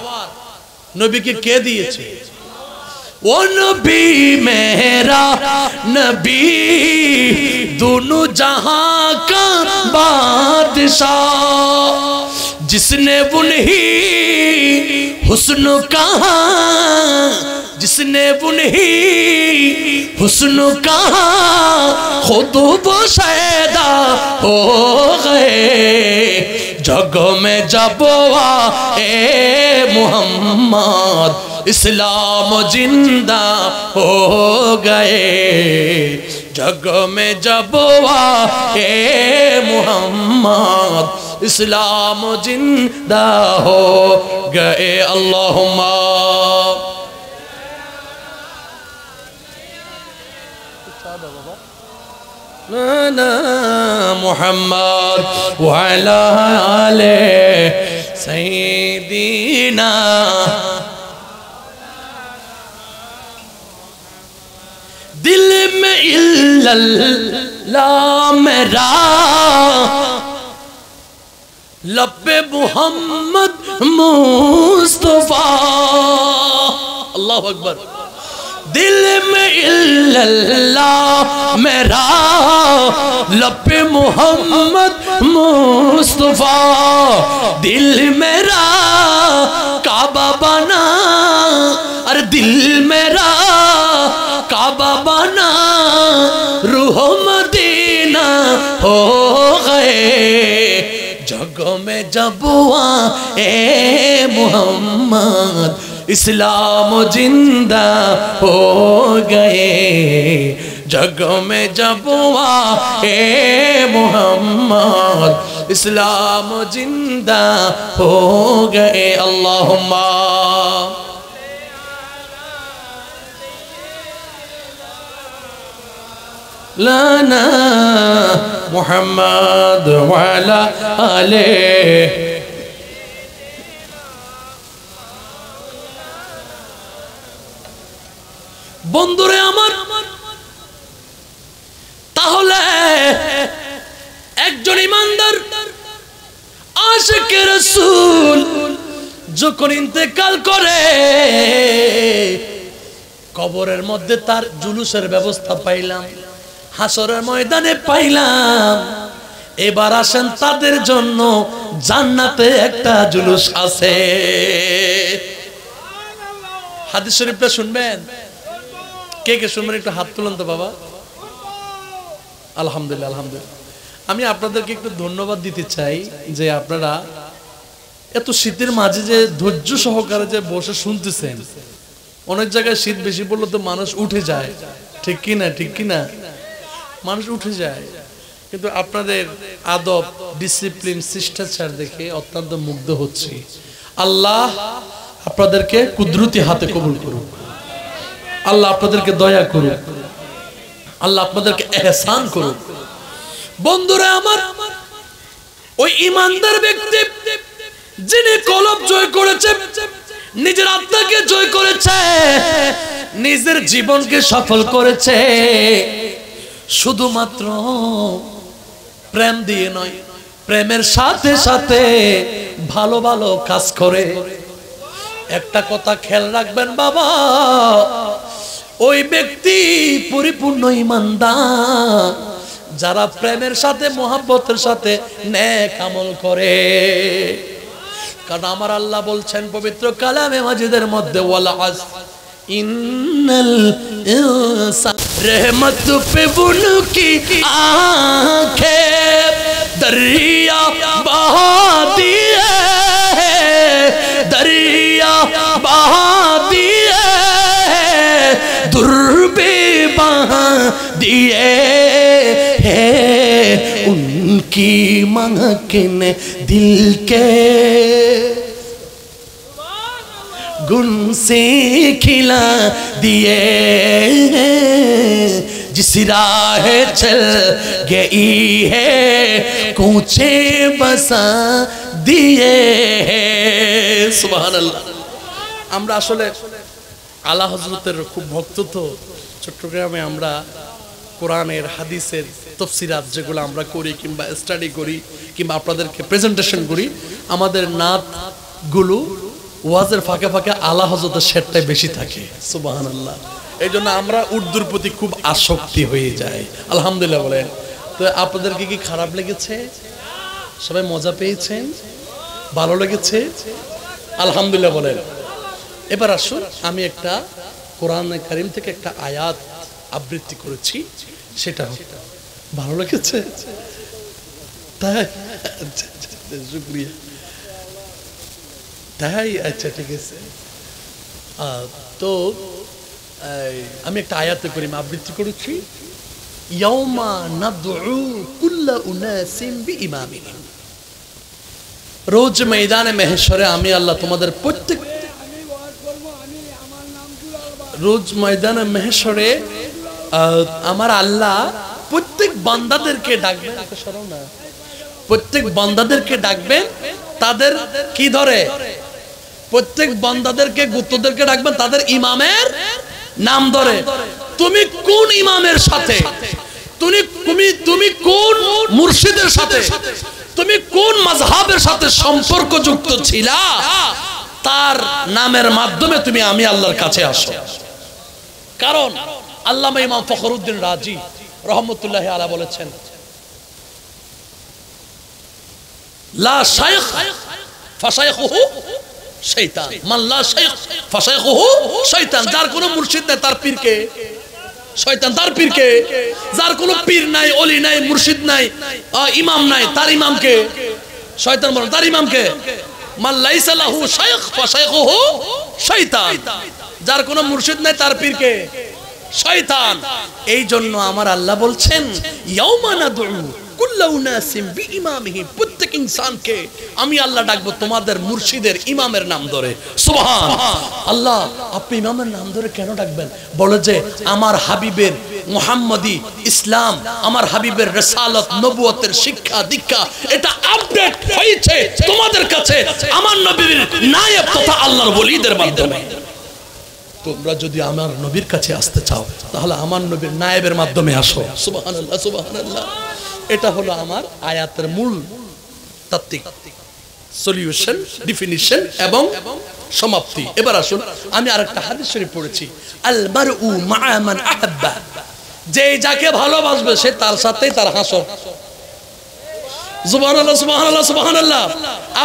Speaker 1: নবীকে কে দিয়েছে? ও নবী মেরা নবী दोनों जहां का बादशाह, जिसने उन्हीं हुस्न कहा, जिसने उन्हीं हुस्न कहा खुद वो शैदा हो गए, जग में जब आए मोहम्मद इस्लाम जिंदा हो गए, जग में जब आए मोहम्मद इस्लाम जिंदा हो गए। अल्लाहुम्मा मुहम्मद व अला आले सय्यदीना। दिल में इल्लल्लाह मेरा, लब पे मुहम्मद मुस्तफा। अल्लाहु अकबर। दिल में इल्लल्लाह मेरा, लब पे मुहम्मद मुस्तफा। दिल मेरा काबा बना, अरे दिल मेरा काबा बना, रूह मदीना हो गए, जग में जब आए मोहम्मद इस्लाम जिंदा हो गए, जग में जब आए मोहम्मद इस्लाम जिंदा हो गए। अल्लाहुम्मा लाना मुहम्मद व अला आले। বন্ধুরে আমার, তাহলে একজন ইমানদার আশিকে রাসূল যখন ইন্তেকাল করে, কবরের মধ্যে তার জুলুসের ব্যবস্থা পাইলাম, হাসরের ময়দানে পাইলাম। এবার আসেন তাদের জন্য জান্নাতে একটা জুলুস আছে। হাদিস শরীফটা শুনবেন? কে কে শুনবেন একটু হাত তুলুন তো বাবা। আলহামদুলিল্লাহ আলহামদুলিল্লাহ। আমি আপনাদেরকে একটু ধন্যবাদ দিতে চাই যে আপনারা এত শীতের মাঝে যে ধৈর্য সহকারে যে বসে শুনতেছেন। অনেক জায়গায় শীত বেশি পড়লে তো মানুষ উঠে যায়, ঠিক কি না? ঠিক কি না? মানুষ উঠে যায়, কিন্তু আপনাদের আদব, ডিসিপ্লিন, শিষ্টাচার দেখে অত্যন্ত মুগ্ধ হচ্ছি। আল্লাহ আপনাদেরকে কুদরতি হাতে কবুল করুন, আল্লাহ আপনাদেরকে দয়া করুন, আল্লাহ আপনাদেরকে ইহসান করুন। বন্ধুরা আমার, ওই ইমানদার ব্যক্তি যিনি কলব জয় করেছে, নিজের আত্মাকে জয় করেছে, নিজের জীবনকে সফল করেছে, শুধুমাত্র প্রেম দিয়ে নয়, প্রেমের সাথে সাথে ভালো ভালো কাজ করে। একটা কথা খেয়াল রাখবেন বাবা, ওই ব্যক্তি পরিপূর্ণ ঈমানদার যারা প্রেমের সাথে মহব্বতের সাথে নেক আমল করে। কারণ আমার আল্লাহ বলছেন পবিত্র কালামে মাজিদের মধ্যে, ওয়াল আসর इन्नल इंसान रहमत पे उनकी आंखें दरिया बहा दिए, दरिया बहा दिए, दुर्बे बहा दिए हैं, उनकी महकिन दिल के गुन से खिला दिए, जिस राह चल गई है कूचे बसा दिए हैं। सुबहानाल्लाह। আমরা আসলে আলা হযরতের খুব ভক্ত, তো চট্টগ্রামে আমরা কোরআনের হাদিসের তাফসীরাত যেগুলো আমরা করি কিংবা স্টাডি করি কিংবা আপনাদেরকে প্রেজেন্টেশন করি, আমাদের নাতগুলো ওয়াজের ফাঁকে ফাঁকে আলা হযরতের শেরটাই বেশি থাকে। সুবহানাল্লাহ। এই জন্য আমরা উর্দুর প্রতি খুব আসক্তি হয়ে যায়। আলহামদুলিল্লাহ বলেন। তো আপনাদেরকে কি খারাপ লেগেছে? সবাই মজা পেয়েছেন? ভালো লেগেছে? আলহামদুলিল্লাহ বলেন। এবার আসুন, আমি একটা কোরআনে কারীম থেকে একটা আয়াত আবৃত্তি করেছি, সেটা ভালো লেগেছে? তাই? শুকরিয়া। তাই? আচ্ছা, ঠিক আছে। তো আমি একটা আয়াতে কারীম আবৃত্তি করেছি, ইয়াউমা নাদউ কুল্লা উনাসিম বিইমামিহিম। রোজ ময়দানে মাহশরে আমি আল্লাহ তোমাদের প্রত্যেক, রোজ ময়দানে মাহশরে আমার আল্লাহ প্রত্যেক বান্দাদেরকে ডাকবেন, প্রত্যেক বান্দাদেরকে ডাকবেন তাদের কি ধরে, প্রত্যেক বান্দাদেরকে গুত্তদেরকে ডাকবেন তাদের ইমামের নাম ধরে। তুমি কোন ইমামের সাথে, তুমি কোন মুর্শিদের সাথে, তুমি কোন মাযহাবের সাথে সম্পর্কযুক্ত ছিলা, তার নামের মাধ্যমে তুমি আমি আল্লাহর কাছে আসো। কারণ আল্লামা ইমাম ফখরুদ্দিন রাজি রহমতুল্লাহি আলাইহি বলেছেন, লা শাইখ ফাশাইখুহু শয়তান, মান লা শাইখ ফাশাইখুহু শয়তান। যার কোনো মুর্শিদ নাই তার পীরকে শয়তান, তার পীরকে। যার কোনো পীর নাই, ওলি নাই, মুর্শিদ নাই, ইমাম নাই, তার ইমামকে শয়তান বলে। তার ইমামকে মান লাইসা লাহু শাইখ ফাশাইখুহু শয়তান। যার কোনো মুর্শিদ নাই তার পীরকে শয়তান। এই জন্য আমার আল্লাহ বলছেন, ইয়াউমা নাদউ কুল্লা উনাসিম বিইমামিহিম, প্রত্যেক ইনসানকে আমি আল্লাহ ডাকবো তোমাদের মুর্শিদের ইমামের নাম ধরে। সুবহান আল্লাহ। আপনি ইমামের নাম ধরে কেন ডাকবেন? বলে যে আমার হাবিবের মুহাম্মাদি ইসলাম, আমার হাবিবের রিসালাত নবুয়তের শিক্ষা দীক্ষা এটা আপডেট হয়েছে তোমাদের কাছে আমার নবীর নায়েব তথা আল্লাহর ওলিদের মাধ্যমে। তোমরা যদি আমার নবীর কাছে আসতে চাও তাহলে আমার নবীর নায়েবের মাধ্যমে আসো। সুবহানাল্লাহ, সুবহানাল্লাহ। এটা হলো আমার আয়াতের মূল তাত্ত্বিক সলিউশন, ডেফিনিশন এবং সমাপ্তি। এবার আসুন, আমি আরেকটা হাদিস শরীফ পড়েছি, আল মারউ মা'a মান আহাব্বা, যে যাকে ভালোবাসবে সে তার সাথেই তার হাসর। সুবহানাল্লাহ, সুবহানাল্লাহ, সুবহানাল্লাহ।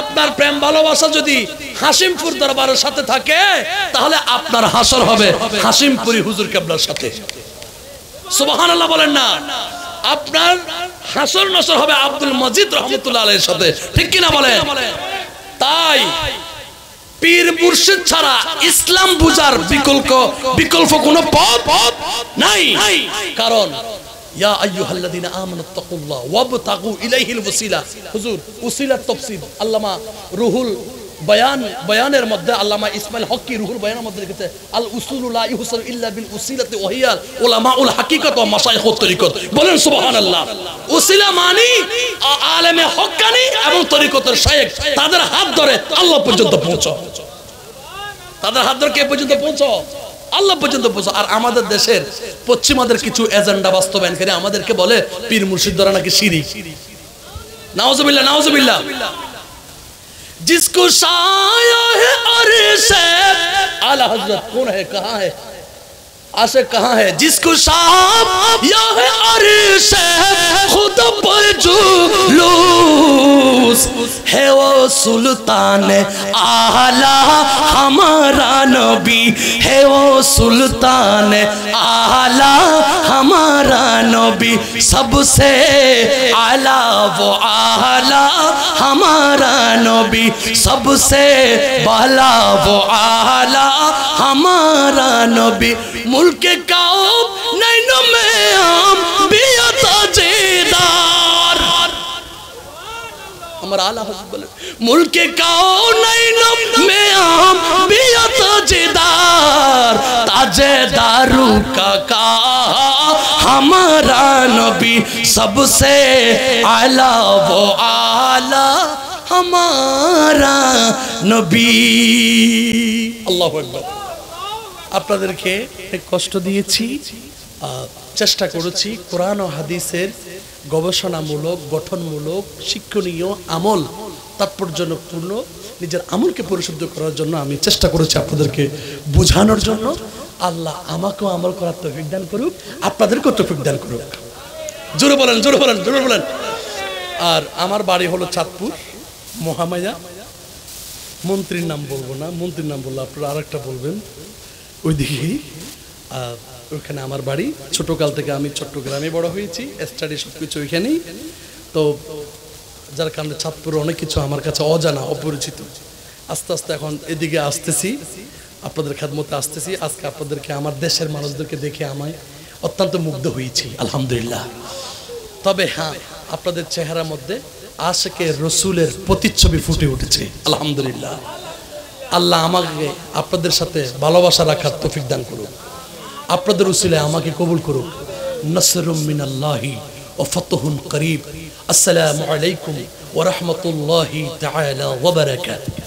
Speaker 1: আপনার প্রেম ভালোবাসা যদি হাসিমপুর দরবারের সাথে থাকে তাহলে আপনার হাসর হবে হাসিমপুরি হুজুর কেবলার সাথে। সুবহানাল্লাহ বলেন না? আপনার হাসর নসর হবে আব্দুল মজিদ রহমতুল্লাহ আলাইহির সাথে, ঠিক কিনা বলেন? তাই পীর মুর্শিদ ছাড়া ইসলাম বুঝার বিকল্প কোনো পথ নাই। কারণ ইয়া আইয়ুহাল্লাযীনা আমানু তাকুল্লাহ ওয়াবতাগু ইলাইহিল ওয়াসিলা। হুজুর ওসিলার তাফসীর আল্লামা রুহুল বয়ানের মধ্যে আল্লামা ইসমাইল হকি রুহুল বয়ানের মধ্যে লিখেছে, আল উসুলু লা ইহসাল ইল্লা বিল উসিলাতি ওয়া হিয়া উলামাউল হাকিকাত ওয়া মাশায়েখুত তরিকত। বলেন সুবহানাল্লাহ। উসিলা মানে আলেমে হক্কানি এবং তরিকতের শায়েখ, তাদের হাত ধরে আল্লাহ পর্যন্ত পৌঁছো। তাদের হাত ধরে কে পর্যন্ত পৌঁছো? আল্লাহ পর্যন্ত পৌঁছো। আর আমাদের দেশের পশ্চিমাদের কিছু এজেন্ডা বাস্তবায়নকারী আমাদেরকে বলে পীর মুর্শিদ ধরা নাকি শিরক। নাউজুবিল্লাহ, নাউজুবিল্লাহ। जिसको साया है अर्श आला हजरत कौन है, कहाँ है, आशिक कहाँ है? जिसको साया है अर्श खुद पर जुलूस है वो सुल्तान आला हमारा नबी है, वो सुल्तान आला हमारा नबी, सबसे आला वो आला हमारा नबी, सबसे बाला वो आला हमारा नबी। मुल्क काब नैनो में आम बिया ताजेदार, हमारा आला हज़रत बोले मुल्क काब नैनो में आम बिया ताजेदार, ताजेदारू का हमारा नबी, सबसे आला वो आला हमारा नबी। আল্লাহু আকবার। আপনাদেরকে কষ্ট দিয়েছি, চেষ্টা করেছি কোরআন ও হাদিসের গবেষণামূলক, গঠনমূলক, শিক্ষণীয়, আমল তাৎপর্যপূর্ণ নিজের আমলকে পরিশুদ্ধ করার জন্য আমি চেষ্টা করেছি আপনাদেরকে বোঝানোর জন্য। আল্লাহ আমাকেও আমল করার তৌফিক দান করুক, আপনাদেরকেও তৌফিক দান করুক। জোরে বলেন, জোরে বলেন, জোরে বলেন। আর আমার বাড়ি হলো চাঁদপুর মহামায়া। মন্ত্রীর নাম বলবো না, মন্ত্রীর নাম বললে আপনারা আরেকটা বলবেন, ওইদিকেই ওইখানে আমার বাড়ি। ছোটকাল থেকে আমি চট্টগ্রামে বড় হয়েছি, স্টাডি সব কিছু ওইখানেই। তো যার কারণে চাঁদপুর অনেক কিছু আমার কাছে অজানা, অপরিচিত। আস্তে আস্তে এখন এদিকে আসতেছি, আপনাদের খেদমতে আসতেছি। আজকে আপনাদেরকে আমার দেশের মানুষদেরকে দেখে আমি অত্যন্ত মুগ্ধ হয়েছি, আলহামদুলিল্লাহ। তবে হ্যাঁ, আপনাদের চেহারার মধ্যে আশিকে রসুলের প্রতিচ্ছবি ফুটে উঠেছে, আলহামদুলিল্লাহ। আল্লাহ আমাকে আপনাদের সাথে ভালোবাসা রাখার তৌফিক দান করুক, আপনাদের উসিলায় আমাকে কবুল করুক। নসরুম মিনাল্লাহি ওয়া ফাতহুন করিব। আসসালামু আলাইকুম ওয়া রাহমাতুল্লাহি তাআলা ওয়া বারাকাতুহু।